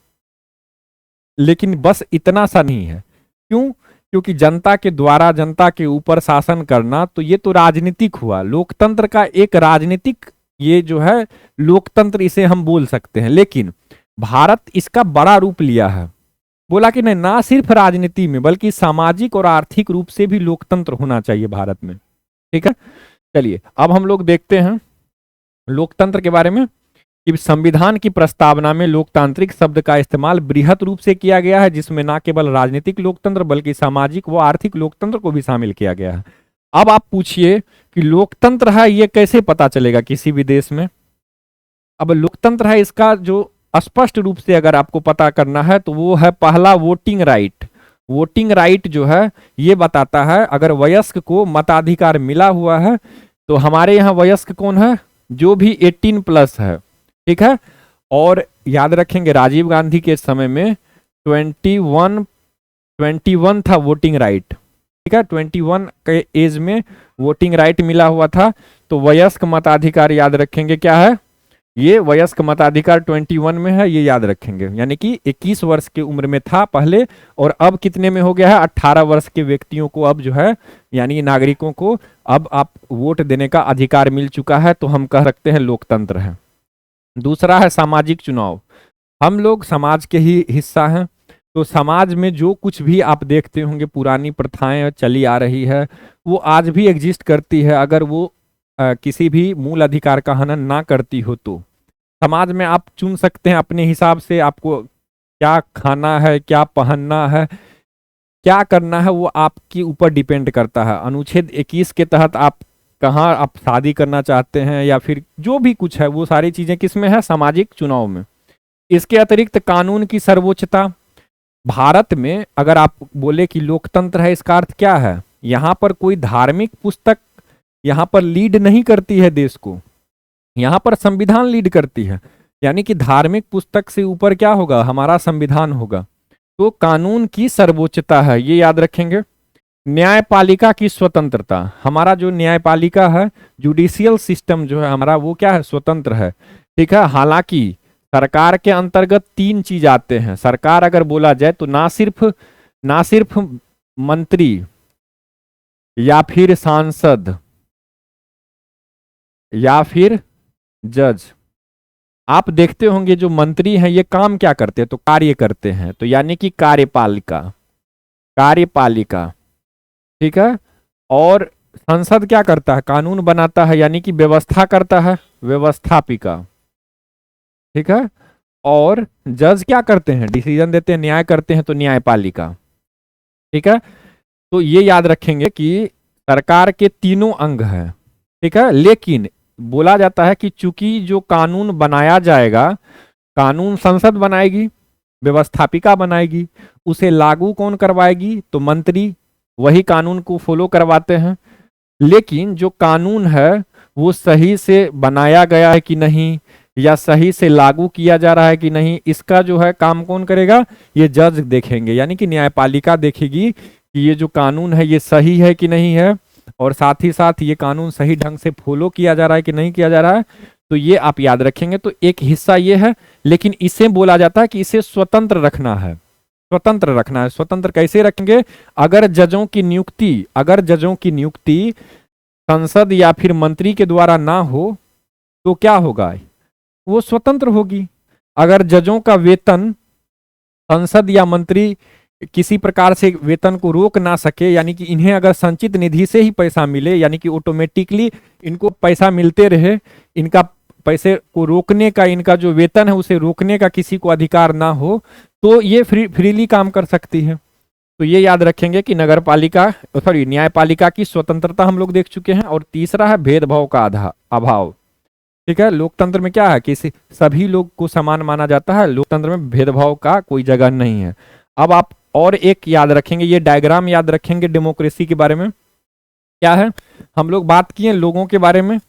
लेकिन बस इतना सा नहीं है, क्यों, क्योंकि जनता के द्वारा जनता के ऊपर शासन करना तो ये तो राजनीतिक हुआ, लोकतंत्र का एक राजनीतिक ये जो है लोकतंत्र इसे हम बोल सकते हैं। लेकिन भारत इसका बड़ा रूप लिया है, बोला कि नहीं, ना सिर्फ राजनीति में बल्कि सामाजिक और आर्थिक रूप से भी लोकतंत्र होना चाहिए भारत में, ठीक है। चलिए अब हम लोग देखते हैं लोकतंत्र के बारे में कि संविधान की प्रस्तावना में लोकतांत्रिक शब्द का इस्तेमाल बृहत रूप से किया गया है, जिसमें ना केवल राजनीतिक लोकतंत्र बल्कि सामाजिक व आर्थिक लोकतंत्र को भी शामिल किया गया है। अब आप पूछिए कि लोकतंत्र है ये कैसे पता चलेगा किसी भी देश में। अब लोकतंत्र है इसका जो स्पष्ट रूप से अगर आपको पता करना है तो वो है पहला वोटिंग राइट। वोटिंग राइट जो है ये बताता है अगर वयस्क को मताधिकार मिला हुआ है, तो हमारे यहाँ वयस्क कौन है, जो भी 18+ है, ठीक है। और याद रखेंगे राजीव गांधी के समय में 21 था वोटिंग राइट, ठीक है। 21 के एज में वोटिंग राइट मिला हुआ था। तो वयस्क मताधिकार याद रखेंगे क्या है, ये वयस्क मताधिकार 21 में है, ये याद रखेंगे। यानी कि 21 वर्ष की उम्र में था पहले, और अब कितने में हो गया है, 18 वर्ष के व्यक्तियों को अब जो है, यानी नागरिकों को अब आप वोट देने का अधिकार मिल चुका है, तो हम कह सकते हैं लोकतंत्र है। दूसरा है सामाजिक चुनाव। हम लोग समाज के ही हिस्सा हैं, तो समाज में जो कुछ भी आप देखते होंगे पुरानी प्रथाएं चली आ रही है, वो आज भी एग्जिस्ट करती है। अगर वो किसी भी मूल अधिकार का हनन ना करती हो, तो समाज में आप चुन सकते हैं अपने हिसाब से, आपको क्या खाना है, क्या पहनना है, क्या करना है, वो आपके ऊपर डिपेंड करता है। अनुच्छेद 21 के तहत आप कहाँ आप शादी करना चाहते हैं, या फिर जो भी कुछ है, वो सारी चीजें किस में है, सामाजिक चुनाव में। इसके अतिरिक्त कानून की सर्वोच्चता। भारत में अगर आप बोले कि लोकतंत्र है, इसका अर्थ क्या है, यहाँ पर कोई धार्मिक पुस्तक यहाँ पर लीड नहीं करती है देश को, यहाँ पर संविधान लीड करती है। यानी कि धार्मिक पुस्तक से ऊपर क्या होगा, हमारा संविधान होगा। तो कानून की सर्वोच्चता है, ये याद रखेंगे। न्यायपालिका की स्वतंत्रता। हमारा जो न्यायपालिका है, जुडिशियल सिस्टम जो है हमारा, वो क्या है, स्वतंत्र है। ठीक है। हालांकि सरकार के अंतर्गत 3 चीज आते हैं। सरकार अगर बोला जाए तो ना सिर्फ मंत्री या फिर सांसद या फिर जज। आप देखते होंगे जो मंत्री हैं ये काम क्या करते हैं, तो कार्य करते हैं, तो यानी कि कार्यपालिका। ठीक है। और संसद क्या करता है, कानून बनाता है, यानी कि व्यवस्था करता है, व्यवस्थापिका। ठीक है। और जज क्या करते हैं, डिसीजन देते हैं, न्याय करते हैं, तो न्यायपालिका। ठीक है। तो ये याद रखेंगे कि सरकार के तीनों अंग हैं। ठीक है। लेकिन बोला जाता है कि चूंकि जो कानून बनाया जाएगा, कानून संसद बनाएगी, व्यवस्थापिका बनाएगी, उसे लागू कौन करवाएगी, तो मंत्री वही कानून को फॉलो करवाते हैं। लेकिन जो कानून है वो सही से बनाया गया है कि नहीं, या सही से लागू किया जा रहा है कि नहीं, इसका जो है काम कौन करेगा, ये जज देखेंगे। यानी कि न्यायपालिका देखेगी कि ये जो कानून है ये सही है कि नहीं है, और साथ ही साथ ये कानून सही ढंग से फॉलो किया जा रहा है कि नहीं किया जा रहा है। तो ये आप याद रखेंगे। तो एक हिस्सा ये है, लेकिन इसे बोला जाता है कि इसे स्वतंत्र रखना है। स्वतंत्र रखना है। स्वतंत्र कैसे रखेंगे, अगर जजों की नियुक्ति संसद या फिर मंत्री के द्वारा ना हो तो क्या होगा, वो स्वतंत्र होगी। अगर जजों का वेतन संसद या मंत्री किसी प्रकार से वेतन को रोक ना सके, यानी कि इन्हें अगर संचित निधि से ही पैसा मिले, यानी कि ऑटोमेटिकली इनको पैसा मिलते रहे, इनका पैसे को रोकने का, इनका जो वेतन है उसे रोकने का किसी को अधिकार ना हो, तो ये फ्रीली काम कर सकती है। तो ये याद रखेंगे कि न्यायपालिका की स्वतंत्रता हम लोग देख चुके हैं। और तीसरा है भेदभाव का अभाव। ठीक है। लोकतंत्र में क्या है कि सभी लोग को समान माना जाता है, लोकतंत्र में भेदभाव का कोई जगह नहीं है। अब आप और एक याद रखेंगे, ये डायग्राम याद रखेंगे डेमोक्रेसी के बारे में। क्या है, हम लोग बात किए लोगों के बारे में,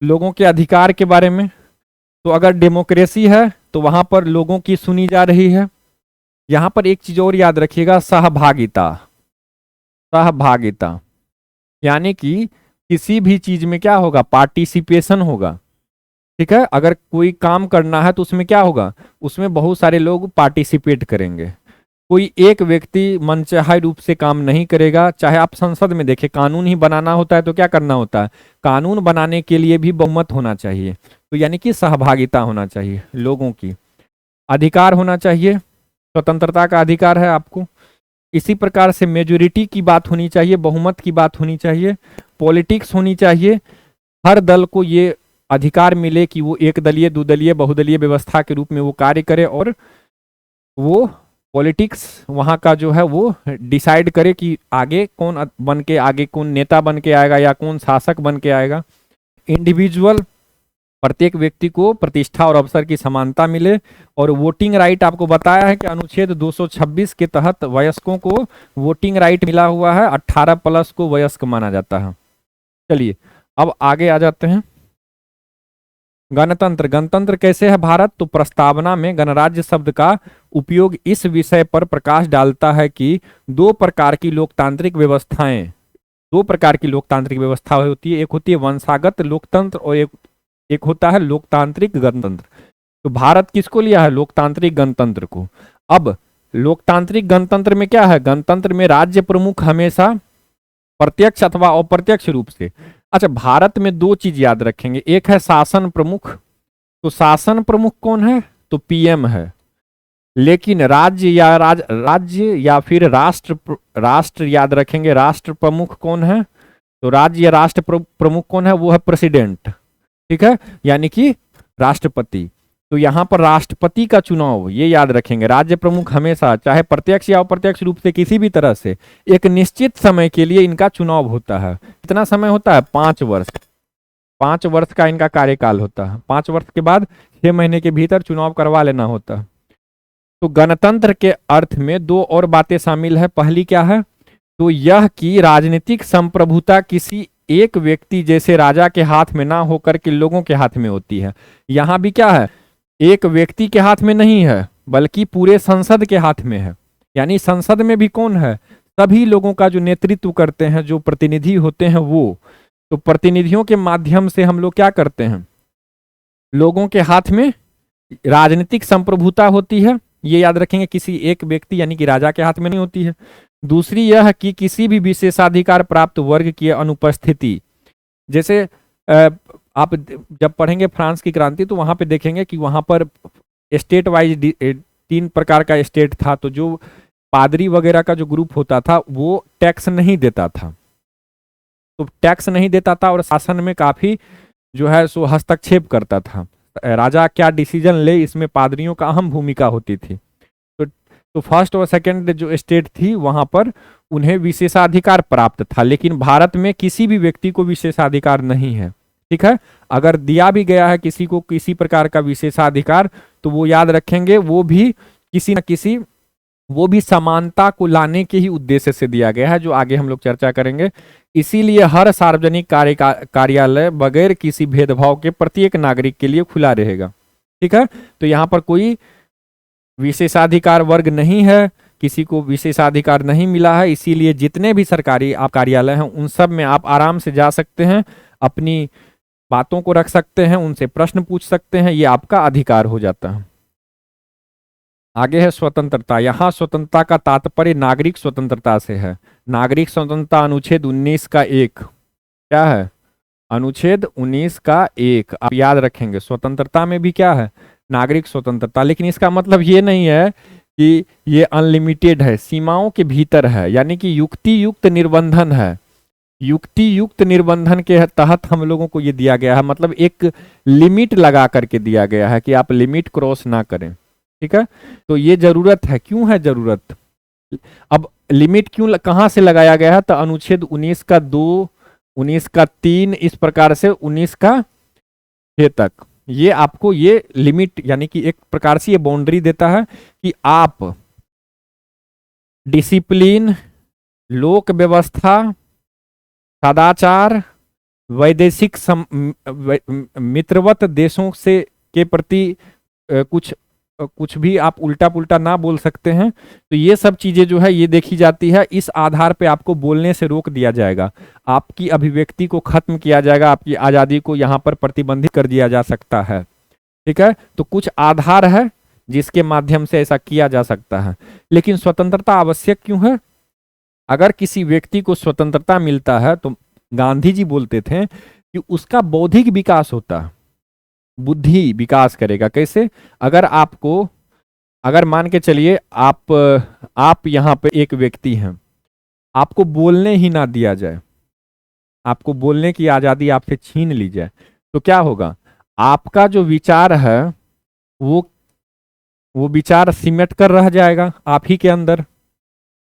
लोगों के अधिकार के बारे में। तो अगर डेमोक्रेसी है तो वहां पर लोगों की सुनी जा रही है। यहां पर एक चीज और याद रखिएगा, सहभागिता। यानी कि किसी भी चीज में क्या होगा, पार्टिसिपेशन होगा। ठीक है। अगर कोई काम करना है तो उसमें क्या होगा, उसमें बहुत सारे लोग पार्टिसिपेट करेंगे। कोई एक व्यक्ति मनचाहे रूप से काम नहीं करेगा। चाहे आप संसद में देखें, कानून ही बनाना होता है तो क्या करना होता है, कानून बनाने के लिए भी बहुमत होना चाहिए। तो यानी कि सहभागिता होना चाहिए, लोगों की अधिकार होना चाहिए, स्वतंत्रता का अधिकार है आपको। इसी प्रकार से मेजोरिटी की बात होनी चाहिए, बहुमत की बात होनी चाहिए, पॉलिटिक्स होनी चाहिए। हर दल को ये अधिकार मिले कि वो एक दलीय, दुदलीय, बहुदलीय व्यवस्था के रूप में वो कार्य करे, और वो पॉलिटिक्स वहाँ का जो है वो डिसाइड करे कि आगे कौन नेता बन के आएगा या कौन शासक बन के आएगा। इंडिविजुअल, प्रत्येक व्यक्ति को प्रतिष्ठा और अवसर की समानता मिले। और वोटिंग राइट आपको बताया है कि अनुच्छेद 226 के तहत वयस्कों को वोटिंग राइट मिला हुआ है, 18+ को वयस्क माना जाता है। चलिए अब आगे आ जाते हैं। गणतंत्र कैसे है भारत, तो प्रस्तावना में गणराज्य शब्द का उपयोग इस विषय पर प्रकाश डालता है कि दो प्रकार की लोकतांत्रिक व्यवस्था होती है। एक होती है वंशागत लोकतंत्र और एक होता है लोकतांत्रिक गणतंत्र। तो भारत किसको लिया है? लोकतांत्रिक गणतंत्र को। अब लोकतांत्रिक गणतंत्र में क्या है? गणतंत्र में राज्य प्रमुख हमेशा प्रत्यक्ष अथवा अप्रत्यक्ष रूप से। अच्छा, भारत में दो चीज याद रखेंगे, एक है शासन प्रमुख, तो शासन प्रमुख कौन है? तो पीएम है। लेकिन राज्य या फिर राष्ट्र याद रखेंगे, राष्ट्र प्रमुख कौन है? तो राज्य या राष्ट्र प्रमुख कौन है? वो है प्रेसिडेंट, ठीक है, यानी कि राष्ट्रपति। तो यहां पर राष्ट्रपति का चुनाव, ये याद रखेंगे, राज्य प्रमुख हमेशा चाहे प्रत्यक्ष या अप्रत्यक्ष रूप से किसी भी तरह से एक निश्चित समय के लिए इनका चुनाव होता है। कितना समय होता है? 5 वर्ष। 5 वर्ष का इनका कार्यकाल होता है। 5 वर्ष के बाद 6 महीने के भीतर चुनाव करवा लेना होता है। तो गणतंत्र के अर्थ में दो और बातें शामिल है। पहली क्या है? तो यह कि राजनीतिक संप्रभुता किसी एक व्यक्ति जैसे राजा के हाथ में ना होकर के लोगों के हाथ में होती है। यहां भी क्या है? एक व्यक्ति के हाथ में नहीं है, बल्कि पूरे संसद के हाथ में है। यानी संसद में भी कौन है? सभी लोगों का जो नेतृत्व करते हैं, जो प्रतिनिधि होते हैं वो। तो प्रतिनिधियों के माध्यम से हम लोग क्या करते हैं? लोगों के हाथ में राजनीतिक संप्रभुता होती है, ये याद रखेंगे, किसी एक व्यक्ति यानी कि राजा के हाथ में नहीं होती है। दूसरी यह कि किसी भी विशेषाधिकार प्राप्त वर्ग की अनुपस्थिति। जैसे आप जब पढ़ेंगे फ्रांस की क्रांति तो वहां पे देखेंगे कि वहां पर स्टेट वाइज 3 प्रकार का स्टेट था। तो जो पादरी वगैरह का जो ग्रुप होता था वो टैक्स नहीं देता था, तो टैक्स नहीं देता था और शासन में काफी जो है सो हस्तक्षेप करता था। राजा क्या डिसीजन ले इसमें पादरियों का अहम भूमिका होती थी। तो फर्स्ट और सेकंड जो स्टेट थी वहां पर उन्हें विशेषाधिकार प्राप्त था, लेकिन भारत में किसी भी व्यक्ति को विशेषाधिकार नहीं है, ठीक है। अगर दिया भी गया है किसी को किसी प्रकार का विशेषाधिकार तो वो याद रखेंगे वो भी किसी न किसी वो भी समानता को लाने के ही उद्देश्य से दिया गया है, जो आगे हम लोग चर्चा करेंगे। इसीलिए हर सार्वजनिक कार्यालय बगैर किसी भेदभाव के प्रत्येक नागरिक के लिए खुला रहेगा, ठीक है। तो यहाँ पर कोई विशेषाधिकार वर्ग नहीं है, किसी को विशेषाधिकार नहीं मिला है, इसीलिए जितने भी सरकारी कार्यालय हैं उन सब में आप आराम से जा सकते हैं, अपनी बातों को रख सकते हैं, उनसे प्रश्न पूछ सकते हैं, ये आपका अधिकार हो जाता है। आगे है स्वतंत्रता। यहाँ स्वतंत्रता का तात्पर्य नागरिक स्वतंत्रता से है। नागरिक स्वतंत्रता अनुच्छेद 19 का 1 क्या है? अनुच्छेद 19 का 1 आप याद रखेंगे। स्वतंत्रता में भी क्या है? नागरिक स्वतंत्रता। लेकिन इसका मतलब ये नहीं है कि ये अनलिमिटेड है, सीमाओं के भीतर है, यानी कि युक्ति युक्त निर्बंधन है। युक्ति युक्त निर्बंधन के तहत हम लोगों को ये दिया गया है, मतलब एक लिमिट लगा करके दिया गया है कि आप लिमिट क्रॉस ना करें, ठीक है। तो ये जरूरत है। क्यों है जरूरत? अब लिमिट क्यों कहां से लगाया गया है? तो अनुच्छेद 19 का 2, 19 का 3, इस प्रकार से 19 का 6 तक ये आपको ये लिमिट यानी कि एक प्रकार से ये बाउंड्री देता है कि आप डिसिप्लिन, लोक व्यवस्था, सदाचार, वैदेशिक मित्रवत देशों से के प्रति कुछ भी आप उल्टा पुल्टा ना बोल सकते हैं। तो ये सब चीजें जो है ये देखी जाती है। इस आधार पे आपको बोलने से रोक दिया जाएगा, आपकी अभिव्यक्ति को खत्म किया जाएगा, आपकी आजादी को यहाँ पर प्रतिबंधित कर दिया जा सकता है, ठीक है। तो कुछ आधार है जिसके माध्यम से ऐसा किया जा सकता है। लेकिन स्वतंत्रता आवश्यक क्यों है? अगर किसी व्यक्ति को स्वतंत्रता मिलता है तो गांधी जी बोलते थे कि उसका बौद्धिक विकास होता है, बुद्धि विकास करेगा। कैसे? अगर मान के चलिए आप यहाँ पे एक व्यक्ति हैं, आपको बोलने ही ना दिया जाए, आपको बोलने की आजादी आपसे छीन ली जाए, तो क्या होगा? आपका जो विचार है वो विचार सिमट कर रह जाएगा आप ही के अंदर।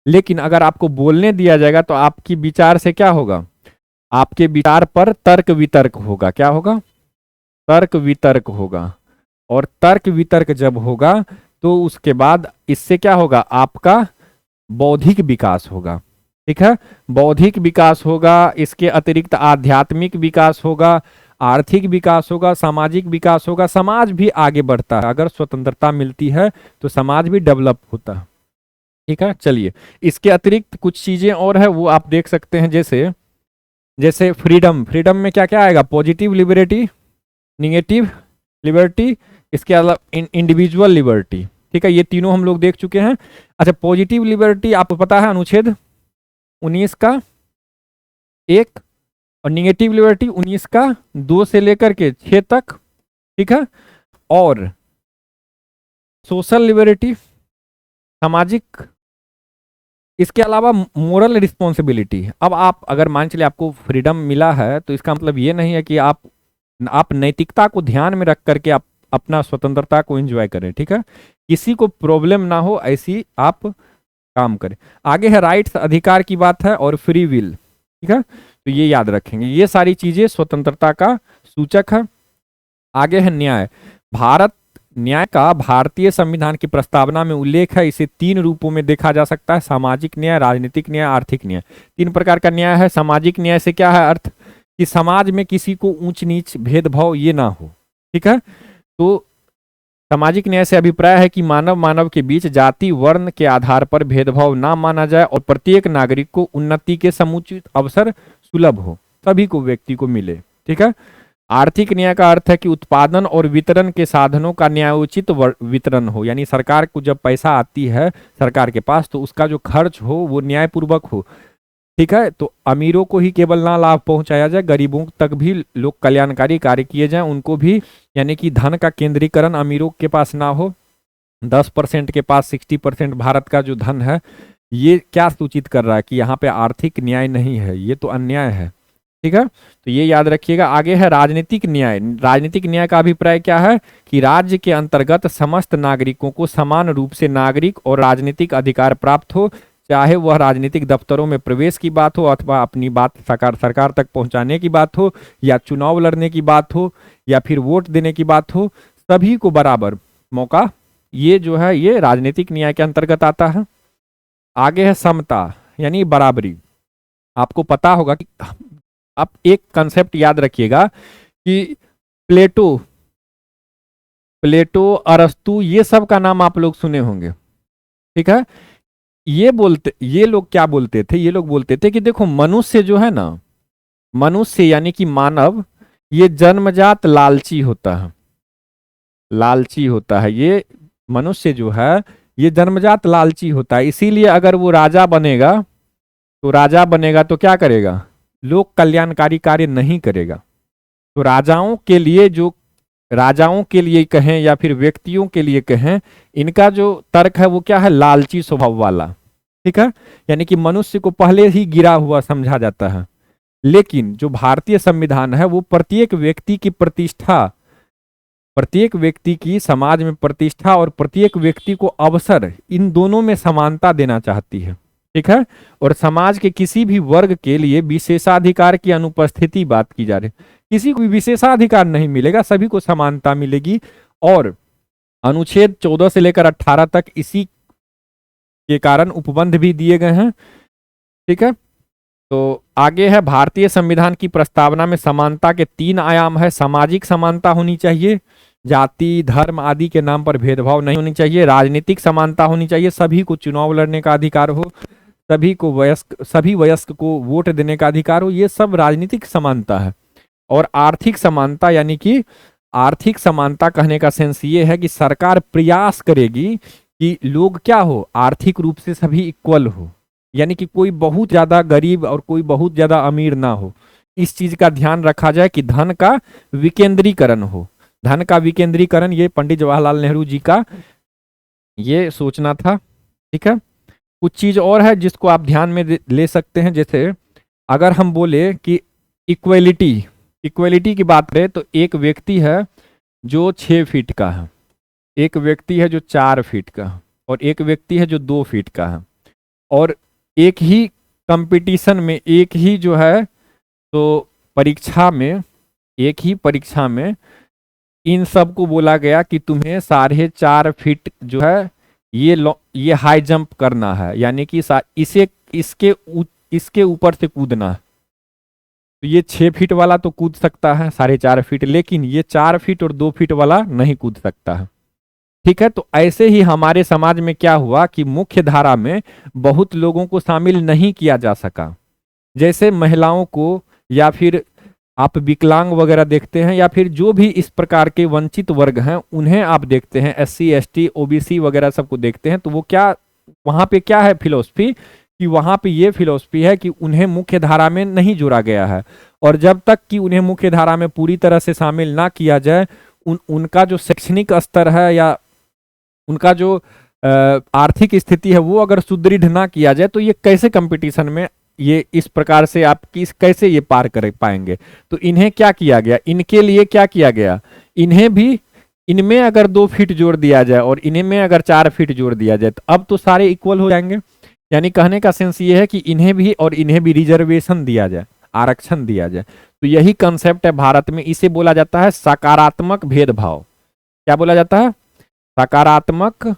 लेकिन अगर आपको बोलने दिया जाएगा तो आपकी विचार से क्या होगा? आपके विचार पर तर्क वितर्क होगा। क्या होगा? तर्क वितर्क होगा। और तर्क वितर्क जब होगा तो उसके बाद इससे क्या होगा? आपका बौद्धिक विकास होगा, ठीक है। बौद्धिक विकास होगा, इसके अतिरिक्त आध्यात्मिक विकास होगा, आर्थिक विकास होगा, सामाजिक विकास होगा, समाज भी आगे बढ़ता है। अगर स्वतंत्रता मिलती है तो समाज भी डेवलप होता है, ठीक है। चलिए, इसके अतिरिक्त कुछ चीजें और है वो आप देख सकते हैं। जैसे फ्रीडम में क्या क्या आएगा? पॉजिटिव लिबर्टी, निगेटिव लिबर्टी, इसके अलावा इंडिविजुअल लिबर्टी। ठीक है, ये तीनों हम लोग देख चुके हैं। अच्छा, पॉजिटिव लिबर्टी आपको पता है अनुच्छेद 19 का 1, और निगेटिव लिबर्टी 19 का 2 से लेकर के 6 तक। ठीक है, और सोशल लिबर्टी सामाजिक, इसके अलावा मोरल रिस्पॉन्सिबिलिटी। अब आप अगर मान चलिए आपको फ्रीडम मिला है तो इसका मतलब ये नहीं है कि आप नैतिकता को ध्यान में रख करके आप अपना स्वतंत्रता को एंजॉय करें। ठीक है, किसी को प्रॉब्लम ना हो ऐसी आप काम करें। आगे है राइट्स, अधिकार की बात है, और फ्री विल। ठीक है, तो ये याद रखेंगे, ये सारी चीजें स्वतंत्रता का सूचक है। आगे है न्याय। भारत न्याय का भारतीय संविधान की प्रस्तावना में उल्लेख है। इसे 3 रूपों में देखा जा सकता है, सामाजिक न्याय, राजनीतिक न्याय, आर्थिक न्याय। 3 प्रकार का न्याय है। सामाजिक न्याय से क्या है अर्थ, कि समाज में किसी को ऊंच नीच भेदभाव ये ना हो। ठीक है, तो सामाजिक न्याय से अभिप्राय है कि मानव मानव के बीच जाति वर्ण के आधार पर भेदभाव ना माना जाए और प्रत्येक नागरिक को उन्नति के समुचित अवसर सुलभ हो, सभी को व्यक्ति को मिले। ठीक है, आर्थिक न्याय का अर्थ है कि उत्पादन और वितरण के साधनों का न्यायोचित वितरण हो, यानी सरकार को जब पैसा आती है सरकार के पास तो उसका जो खर्च हो वो न्यायपूर्वक हो। ठीक है, तो अमीरों को ही केवल ना लाभ पहुंचाया जाए, गरीबों तक भी लोग कल्याणकारी कार्य किए जाएं, उनको भी, यानी कि धन का केंद्रीकरण अमीरों के पास ना हो। 10% के पास 60% भारत का जो धन है, ये क्या सूचित कर रहा है कि यहाँ पे आर्थिक न्याय नहीं है, ये तो अन्याय है। ठीक है, तो ये याद रखिएगा। आगे है राजनीतिक न्याय। राजनीतिक न्याय का अभिप्राय क्या है, कि राज्य के अंतर्गत समस्त नागरिकों को समान रूप से नागरिक और राजनीतिक अधिकार प्राप्त हो, चाहे वह राजनीतिक दफ्तरों में प्रवेश की बात हो, अथवा अपनी बात सरकार तक पहुंचाने की बात हो, या चुनाव लड़ने की बात हो, या फिर वोट देने की बात हो, सभी को बराबर मौका, ये जो है ये राजनीतिक न्याय के अंतर्गत आता है। आगे है समता यानी बराबरी। आपको पता होगा कि आप एक कंसेप्ट याद रखिएगा कि प्लेटो अरस्तु ये सब का नाम आप लोग सुने होंगे। ठीक है, ये लोग क्या बोलते थे, ये लोग बोलते थे कि देखो मनुष्य जो है ना, मनुष्य यानी कि मानव, ये जन्मजात लालची होता है, लालची होता है। ये मनुष्य जो है ये जन्मजात लालची होता है, इसीलिए अगर वो राजा बनेगा तो क्या करेगा, लोक कल्याणकारी कार्य नहीं करेगा। तो राजाओं के लिए कहें या फिर व्यक्तियों के लिए कहें, इनका जो तर्क है वो क्या है, लालची स्वभाव वाला। ठीक है, यानी कि मनुष्य को पहले ही गिरा हुआ समझा जाता है। लेकिन जो भारतीय संविधान है वो प्रत्येक व्यक्ति की प्रतिष्ठा, प्रत्येक व्यक्ति की समाज में प्रतिष्ठा और प्रत्येक व्यक्ति को अवसर, इन दोनों में समानता देना चाहती है। ठीक है, और समाज के किसी भी वर्ग के लिए विशेषाधिकार की अनुपस्थिति बात की जा रही है। किसी को भी विशेषाधिकार नहीं मिलेगा, सभी को समानता मिलेगी। और अनुच्छेद 14 से लेकर 18 तक इसी के कारण उपबंध भी दिए गए हैं। ठीक है, तो आगे है भारतीय संविधान की प्रस्तावना में समानता के 3 आयाम है। सामाजिक समानता होनी चाहिए, जाति धर्म आदि के नाम पर भेदभाव नहीं होनी चाहिए। राजनीतिक समानता होनी चाहिए, सभी को चुनाव लड़ने का अधिकार हो, सभी वयस्क को वोट देने का अधिकार हो, ये सब राजनीतिक समानता है। और आर्थिक समानता, यानी कि आर्थिक समानता कहने का सेंस ये है कि सरकार प्रयास करेगी कि लोग क्या हो, आर्थिक रूप से सभी इक्वल हो, यानी कि कोई बहुत ज्यादा गरीब और कोई बहुत ज्यादा अमीर ना हो। इस चीज का ध्यान रखा जाए कि धन का विकेंद्रीकरण हो। धन का विकेंद्रीकरण ये पंडित जवाहरलाल नेहरू जी का ये सोचना था। ठीक है, कुछ चीज और है जिसको आप ध्यान में ले सकते हैं, जैसे अगर हम बोले कि इक्वलिटी की बात करें तो एक व्यक्ति है जो 6 फीट का है, एक व्यक्ति है जो 4 फीट का है, और एक व्यक्ति है जो 2 फीट का है, और एक ही कंपटीशन में, एक ही जो है तो परीक्षा में, एक ही परीक्षा में इन सब को बोला गया कि तुम्हें 4.5 फीट जो है ये हाई जंप करना है, यानी कि इसके ऊपर से कूदना है। तो ये 6 फीट वाला तो कूद सकता है 4.5 फीट, लेकिन ये 4 फीट और 2 फीट वाला नहीं कूद सकता है। ठीक है, तो ऐसे ही हमारे समाज में क्या हुआ कि मुख्य धारा में बहुत लोगों को शामिल नहीं किया जा सका, जैसे महिलाओं को या फिर आप विकलांग वगैरह देखते हैं, या फिर जो भी इस प्रकार के वंचित वर्ग हैं उन्हें आप देखते हैं, SC ST OBC वगैरह सबको देखते हैं, तो वो क्या, वहां पे क्या है फिलोसफी, कि वहां पे ये फिलोसफी है कि उन्हें मुख्य धारा में नहीं जोड़ा गया है, और जब तक कि उन्हें मुख्य धारा में पूरी तरह से शामिल ना किया जाए, उनका जो शैक्षणिक स्तर है या उनका जो आर्थिक स्थिति है वो अगर सुदृढ़ ना किया जाए, तो ये कैसे कंपटीशन में ये इस प्रकार से आप किस कैसे ये पार कर पाएंगे। तो इन्हें क्या किया गया, इनके लिए क्या किया गया, इन्हें भी, इनमें अगर 2 फीट जोड़ दिया जाए और इन्हें में अगर 4 फीट जोड़ दिया जाए, तो अब तो सारे इक्वल हो जाएंगे। यानी कहने का सेंस ये है कि इन्हें भी और इन्हें भी रिजर्वेशन दिया जाए, आरक्षण दिया जाए। तो यही कंसेप्ट है भारत में, इसे बोला जाता है सकारात्मक भेदभाव। क्या बोला जाता है, सकारात्मक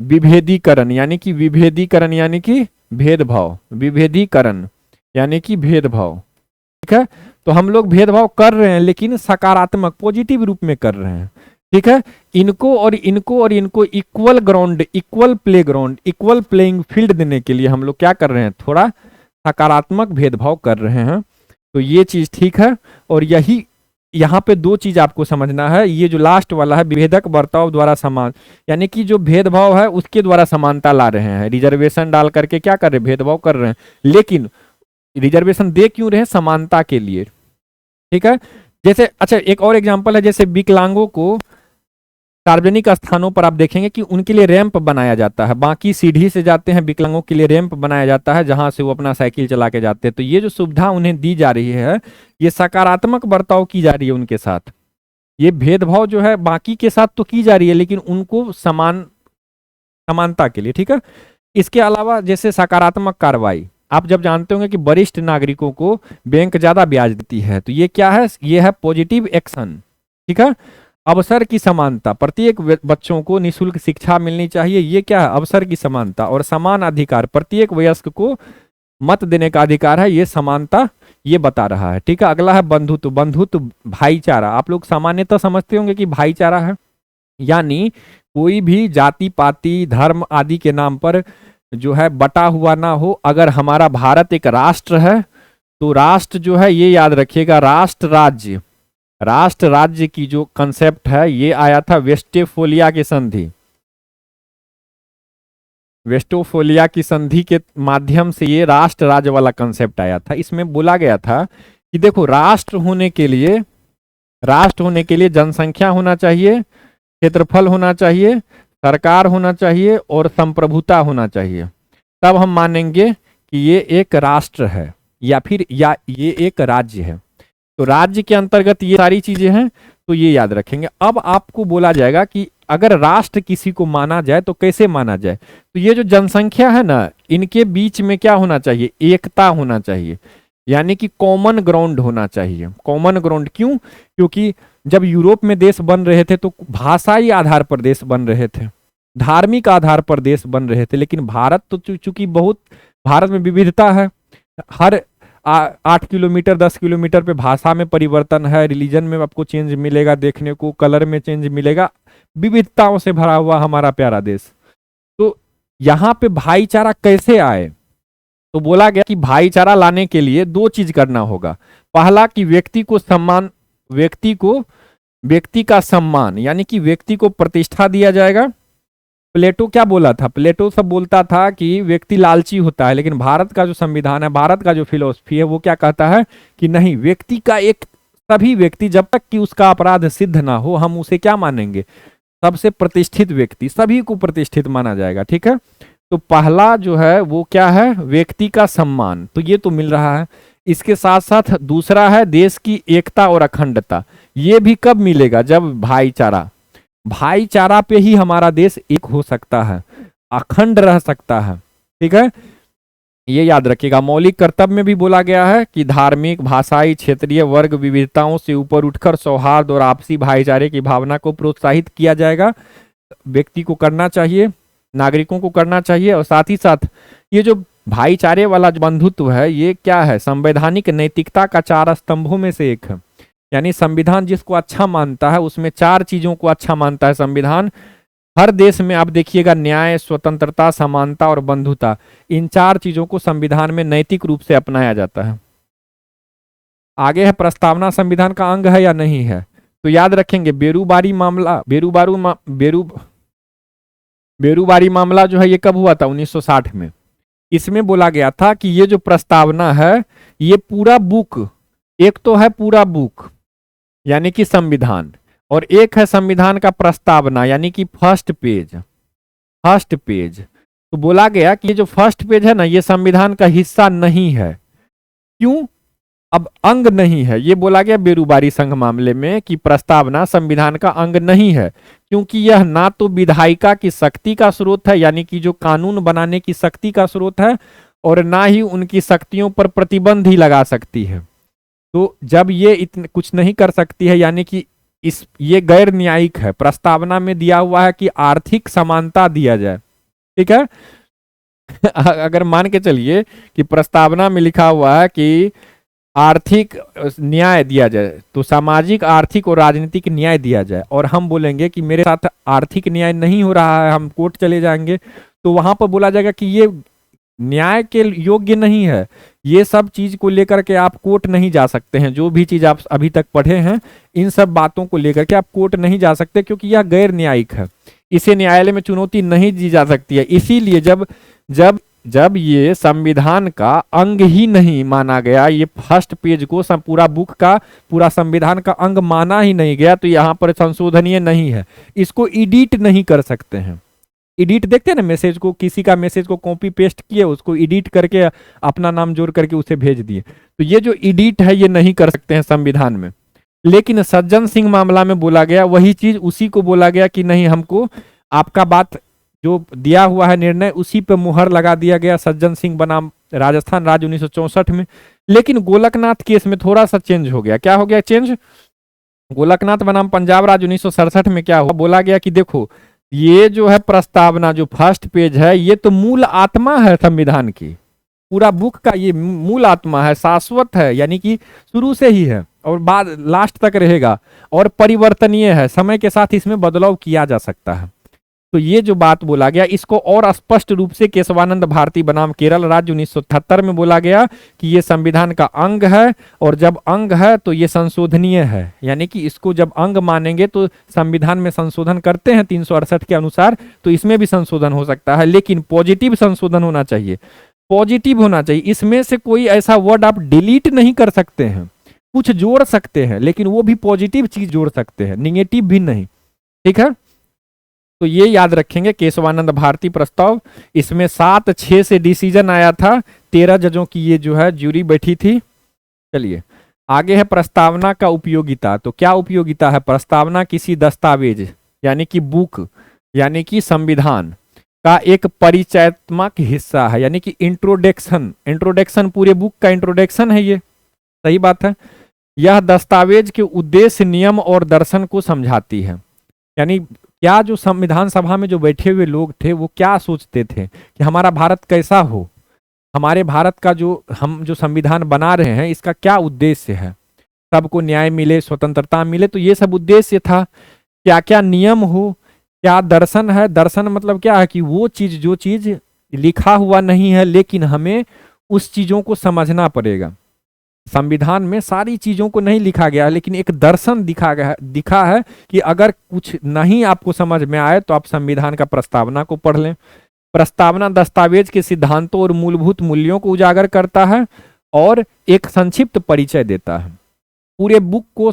विभेदीकरण, यानी कि विभेदीकरण यानी कि भेदभाव, विभेदीकरण यानी कि भेदभाव। ठीक है, तो हम लोग भेदभाव कर रहे हैं लेकिन सकारात्मक पॉजिटिव रूप में कर रहे हैं। ठीक है, इनको और इनको और इनको equal ground, equal play ground, equal playing field देने के लिए हम लोग क्या कर रहे हैं, थोड़ा सकारात्मक भेदभाव कर रहे हैं। तो ये चीज ठीक है, और यही यहाँ पे 2 चीज आपको समझना है। ये जो लास्ट वाला है, विभेदक बर्ताव द्वारा समान, यानी कि जो भेदभाव है उसके द्वारा समानता ला रहे हैं, रिजर्वेशन डाल करके क्या कर रहे हैं, भेदभाव कर रहे हैं, लेकिन रिजर्वेशन दे क्यों रहे हैं, समानता के लिए। ठीक है, जैसे अच्छा एक और एग्जांपल है, जैसे विकलांगों को सार्वजनिक स्थानों पर आप देखेंगे कि उनके लिए रैंप बनाया जाता है, बाकी सीढ़ी से जाते हैं, विकलांगों के लिए रैंप बनाया जाता है जहां से वो अपना साइकिल चला के जाते हैं। तो ये जो सुविधा उन्हें दी जा रही है, ये सकारात्मक बर्ताव की जा रही है उनके साथ। ये भेदभाव जो है बाकी के साथ तो की जा रही है, लेकिन उनको समानता के लिए। ठीक है, इसके अलावा जैसे सकारात्मक कार्रवाई, आप जब जानते होंगे कि वरिष्ठ नागरिकों को बैंक ज्यादा ब्याज देती है, तो ये क्या है, ये है पॉजिटिव एक्शन। ठीक है, अवसर की समानता, प्रत्येक बच्चों को निःशुल्क शिक्षा मिलनी चाहिए, ये क्या है, अवसर की समानता। और समान अधिकार, प्रत्येक वयस्क को मत देने का अधिकार है, ये समानता ये बता रहा है। ठीक है, अगला है बंधुत्व। बंधुत्व भाईचारा, आप लोग सामान्यतः समझते होंगे कि भाईचारा है, यानी कोई भी जाति पाति धर्म आदि के नाम पर जो है बटा हुआ ना हो। अगर हमारा भारत एक राष्ट्र है, तो राष्ट्र जो है ये याद रखिएगा, राष्ट्र राज्य, राष्ट्र राज्य की जो कंसेप्ट है ये आया था वेस्टफोलिया की संधि, वेस्टफोलिया की संधि के माध्यम से ये राष्ट्र राज्य वाला कंसेप्ट आया था। इसमें बोला गया था कि देखो, राष्ट्र होने के लिए, राष्ट्र होने के लिए जनसंख्या होना चाहिए, क्षेत्रफल होना चाहिए, सरकार होना चाहिए और संप्रभुता होना चाहिए, तब हम मानेंगे कि ये एक राष्ट्र है या फिर या ये एक राज्य है। तो राज्य के अंतर्गत ये सारी चीजें हैं, तो ये याद रखेंगे। अब आपको बोला जाएगा कि अगर राष्ट्र किसी को माना जाए तो कैसे माना जाए, तो ये जो जनसंख्या है ना, इनके बीच में क्या होना चाहिए, एकता होना चाहिए, यानी कि कॉमन ग्राउंड होना चाहिए। कॉमन ग्राउंड क्यों, क्योंकि जब यूरोप में देश बन रहे थे तो भाषाई आधार पर देश बन रहे थे, धार्मिक आधार पर देश बन रहे थे, लेकिन भारत तो चूंकि बहुत, भारत में विविधता है, हर 8 किलोमीटर 10 किलोमीटर पे भाषा में परिवर्तन है, रिलीजन में आपको चेंज मिलेगा देखने को, कलर में चेंज मिलेगा, विविधताओं से भरा हुआ हमारा प्यारा देश। तो यहाँ पे भाईचारा कैसे आए, तो बोला गया कि भाईचारा लाने के लिए 2 चीज करना होगा। पहला कि व्यक्ति को सम्मान, व्यक्ति का सम्मान, यानी कि व्यक्ति को प्रतिष्ठा दिया जाएगा। प्लेटो क्या बोला था, प्लेटो सब बोलता था कि व्यक्ति लालची होता है, लेकिन भारत का जो संविधान है, भारत का जो फिलोसफी है, वो क्या कहता है कि नहीं, व्यक्ति का एक, सभी व्यक्ति जब तक कि उसका अपराध सिद्ध ना हो, हम उसे क्या मानेंगे, सबसे प्रतिष्ठित व्यक्ति, सभी को प्रतिष्ठित माना जाएगा। ठीक है, तो पहला जो है वो क्या है, व्यक्ति का सम्मान, तो ये तो मिल रहा है। इसके साथ साथ दूसरा है देश की एकता और अखंडता। ये भी कब मिलेगा, जब भाईचारा, भाईचारा पे ही हमारा देश एक हो सकता है, अखंड रह सकता है। ठीक है, ये याद रखिएगा। मौलिक कर्तव्य में भी बोला गया है कि धार्मिक, भाषाई, क्षेत्रीय वर्ग विविधताओं से ऊपर उठकर सौहार्द और आपसी भाईचारे की भावना को प्रोत्साहित किया जाएगा। व्यक्ति को करना चाहिए, नागरिकों को करना चाहिए। और साथ ही साथ ये जो भाईचारे वाला जो बंधुत्व है, ये क्या है, संवैधानिक नैतिकता का 4 स्तंभों में से एक है। यानी संविधान जिसको अच्छा मानता है, उसमें 4 चीजों को अच्छा मानता है संविधान। हर देश में आप देखिएगा, न्याय, स्वतंत्रता, समानता और बंधुता, इन 4 चीजों को संविधान में नैतिक रूप से अपनाया जाता है। आगे है प्रस्तावना संविधान का अंग है या नहीं है। तो याद रखेंगे बेरूबारी मामला जो है ये कब हुआ था, 1960 में। इसमें बोला गया था कि ये जो प्रस्तावना है ये पूरा बुक, एक तो है पूरा बुक यानी कि संविधान, और एक है संविधान का प्रस्तावना यानी कि फर्स्ट पेज। तो बोला गया कि ये जो फर्स्ट पेज है ना ये संविधान का हिस्सा नहीं है। क्यों? अब अंग नहीं है, ये बोला गया बेरूबारी संघ मामले में कि प्रस्तावना संविधान का अंग नहीं है, क्योंकि यह ना तो विधायिका की शक्ति का स्रोत है यानी कि जो कानून बनाने की शक्ति का स्रोत है, और ना ही उनकी शक्तियों पर प्रतिबंध ही लगा सकती है। तो जब ये इतने कुछ नहीं कर सकती है यानी कि ये गैर न्यायिक है। प्रस्तावना में दिया हुआ है कि आर्थिक समानता दिया जाए, ठीक है। अगर मान के चलिए कि प्रस्तावना में लिखा हुआ है कि आर्थिक न्याय दिया जाए, तो सामाजिक, आर्थिक और राजनीतिक न्याय दिया जाए, और हम बोलेंगे कि मेरे साथ आर्थिक न्याय नहीं हो रहा है, हम कोर्ट चले जाएंगे, तो वहां पर बोला जाएगा कि ये न्याय के योग्य नहीं है। ये सब चीज को लेकर के आप कोर्ट नहीं जा सकते हैं। जो भी चीज आप अभी तक पढ़े हैं इन सब बातों को लेकर के आप कोर्ट नहीं जा सकते, क्योंकि यह गैर न्यायिक है, इसे न्यायालय में चुनौती नहीं दी जा सकती है। इसीलिए जब ये संविधान का अंग ही नहीं माना गया, ये फर्स्ट पेज को पूरा बुक का, पूरा संविधान का अंग माना ही नहीं गया, तो यहाँ पर संशोधनीय नहीं है। इसको एडिट नहीं कर सकते हैं। एडिट देखते हैं ना, मैसेज को, किसी का मैसेज को कॉपी पेस्ट किए, उसको एडिट करके अपना नाम जोड़ करके उसे भेज दिए, तो ये जो एडिट है ये नहीं कर सकते हैं संविधान में। लेकिन सज्जन सिंह मामला में बोला गया वही चीज, उसी को बोला गया कि नहीं, हमको आपका बात जो दिया हुआ है निर्णय उसी पे मुहर लगा दिया गया। सज्जन सिंह बनाम राजस्थान राज्य 1964 में। लेकिन गोलकनाथ केस में थोड़ा सा चेंज हो गया। क्या हो गया चेंज? गोलकनाथ बनाम पंजाब राज्य 1967 में क्या हुआ, बोला गया कि देखो ये जो है प्रस्तावना, जो फर्स्ट पेज है, ये तो मूल आत्मा है संविधान की, पूरा बुक का ये मूल आत्मा है, शाश्वत है, यानी कि शुरू से ही है और बाद लास्ट तक रहेगा, और परिवर्तनीय है, समय के साथ इसमें बदलाव किया जा सकता है। तो ये जो बात बोला गया इसको और स्पष्ट रूप से केशवानंद भारती बनाम केरल राज्य 1978 में बोला गया कि ये संविधान का अंग है, और जब अंग है तो ये संशोधनीय है, यानी कि इसको जब अंग मानेंगे तो संविधान में संशोधन करते हैं 368 के अनुसार, तो इसमें भी संशोधन हो सकता है, लेकिन पॉजिटिव संशोधन होना चाहिए, पॉजिटिव होना चाहिए। इसमें से कोई ऐसा वर्ड आप डिलीट नहीं कर सकते हैं, कुछ जोड़ सकते हैं, लेकिन वो भी पॉजिटिव चीज जोड़ सकते हैं, निगेटिव भी नहीं, ठीक है। तो ये याद रखेंगे केशवानंद भारती प्रस्ताव, इसमें 7-6 से डिसीजन आया था, 13 जजों की ये जो है ज्यूरी बैठी थी। चलिए आगे है प्रस्तावना का उपयोगिता। तो क्या उपयोगिता है? प्रस्तावना किसी दस्तावेज यानी कि बुक यानी कि संविधान का एक परिचयात्मक हिस्सा है, यानी कि इंट्रोडक्शन पूरे बुक का इंट्रोडक्शन है, ये सही बात है। यह दस्तावेज के उद्देश्य, नियम और दर्शन को समझाती है, यानी क्या जो संविधान सभा में जो बैठे हुए लोग थे वो क्या सोचते थे कि हमारा भारत कैसा हो, हमारे भारत का हम जो संविधान बना रहे हैं इसका क्या उद्देश्य है, सबको न्याय मिले, स्वतंत्रता मिले, तो ये सब उद्देश्य था। क्या क्या नियम हो, क्या दर्शन है, दर्शन मतलब क्या है कि वो चीज जो चीज लिखा हुआ नहीं है लेकिन हमें उस चीजों को समझना पड़ेगा। संविधान में सारी चीजों को नहीं लिखा गया है, लेकिन एक दर्शन दिखा है कि अगर कुछ नहीं आपको समझ में आए तो आप संविधान का प्रस्तावना को पढ़ लें। प्रस्तावना दस्तावेज के सिद्धांतों और मूलभूत मूल्यों को उजागर करता है और एक संक्षिप्त परिचय देता है। पूरे बुक को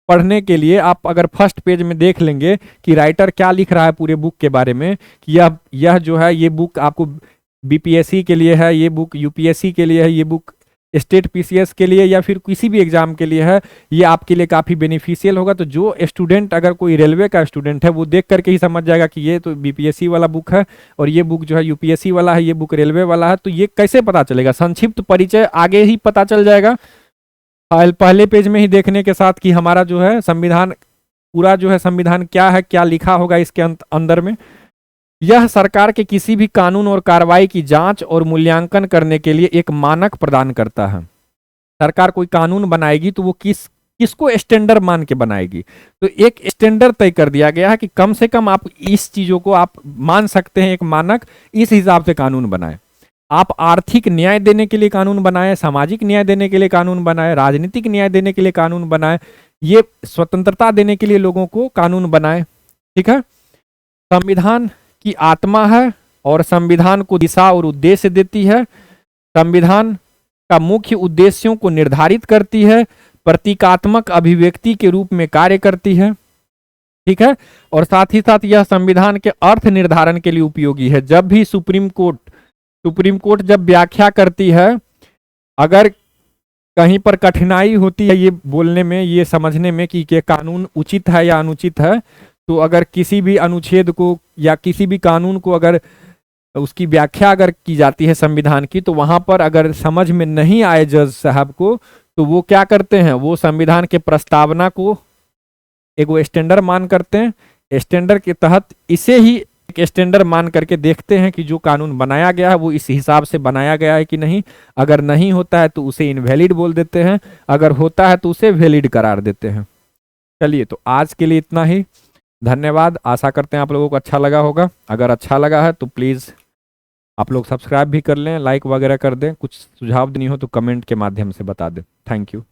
पढ़ने के लिए आप अगर फर्स्ट पेज में देख लेंगे कि राइटर क्या लिख रहा है पूरे बुक के बारे में, कि यह जो है ये बुक आपको बीपीएससी के लिए है, ये बुक यूपीएससी के लिए है, ये बुक स्टेट पीसीएस के लिए या फिर किसी भी एग्जाम के लिए है, ये आपके लिए काफ़ी बेनिफिशियल होगा। तो जो स्टूडेंट, अगर कोई रेलवे का स्टूडेंट है, वो देख करके ही समझ जाएगा कि ये तो बीपीएससी वाला बुक है और ये बुक जो है यूपीएससी वाला है, ये बुक रेलवे वाला है। तो ये कैसे पता चलेगा? संक्षिप्त परिचय आगे ही पता चल जाएगा, पहले पेज में ही देखने के साथ कि हमारा जो है संविधान, पूरा जो है संविधान क्या है, क्या लिखा होगा इसके अंदर में। यह सरकार के किसी भी कानून और कार्रवाई की जांच और मूल्यांकन करने के लिए एक मानक प्रदान करता है। सरकार कोई कानून बनाएगी तो वो किसको स्टैंडर्ड मान के बनाएगी, तो एक स्टैंडर्ड तय कर दिया गया है कि कम से कम आप इस चीजों को आप मान सकते हैं, एक मानक, इस हिसाब से कानून बनाए। आप आर्थिक न्याय देने के लिए कानून बनाए, सामाजिक न्याय देने के लिए कानून बनाए, राजनीतिक न्याय देने के लिए कानून बनाए, ये स्वतंत्रता देने के लिए लोगों को कानून बनाए। ठीक है, संविधान की आत्मा है और संविधान को दिशा और उद्देश्य देती है। संविधान का मुख्य उद्देश्यों को निर्धारित करती है, प्रतीकात्मक अभिव्यक्ति के रूप में कार्य करती है। ठीक है, और साथ ही साथ यह संविधान के अर्थ निर्धारण के लिए उपयोगी है। जब भी सुप्रीम कोर्ट जब व्याख्या करती है, अगर कहीं पर कठिनाई होती है ये बोलने में, ये समझने में कि ये कानून उचित है या अनुचित है, तो अगर किसी भी अनुच्छेद को या किसी भी कानून को अगर उसकी व्याख्या अगर की जाती है संविधान की, तो वहां पर अगर समझ में नहीं आए जज साहब को, तो वो क्या करते हैं, वो संविधान के प्रस्तावना को एक स्टैंडर्ड मान करते हैं। स्टैंडर्ड के तहत इसे ही एक स्टैंडर्ड मान करके देखते हैं कि जो कानून बनाया गया है वो इस हिसाब से बनाया गया है कि नहीं। अगर नहीं होता है तो उसे इनवैलिड बोल देते हैं, अगर होता है तो उसे वैलिड करार देते हैं। चलिए, तो आज के लिए इतना ही। धन्यवाद। आशा करते हैं आप लोगों को अच्छा लगा होगा। अगर अच्छा लगा है तो प्लीज़ आप लोग सब्सक्राइब भी कर लें, लाइक वगैरह कर दें। कुछ सुझाव देनी हो तो कमेंट के माध्यम से बता दें। Thank you.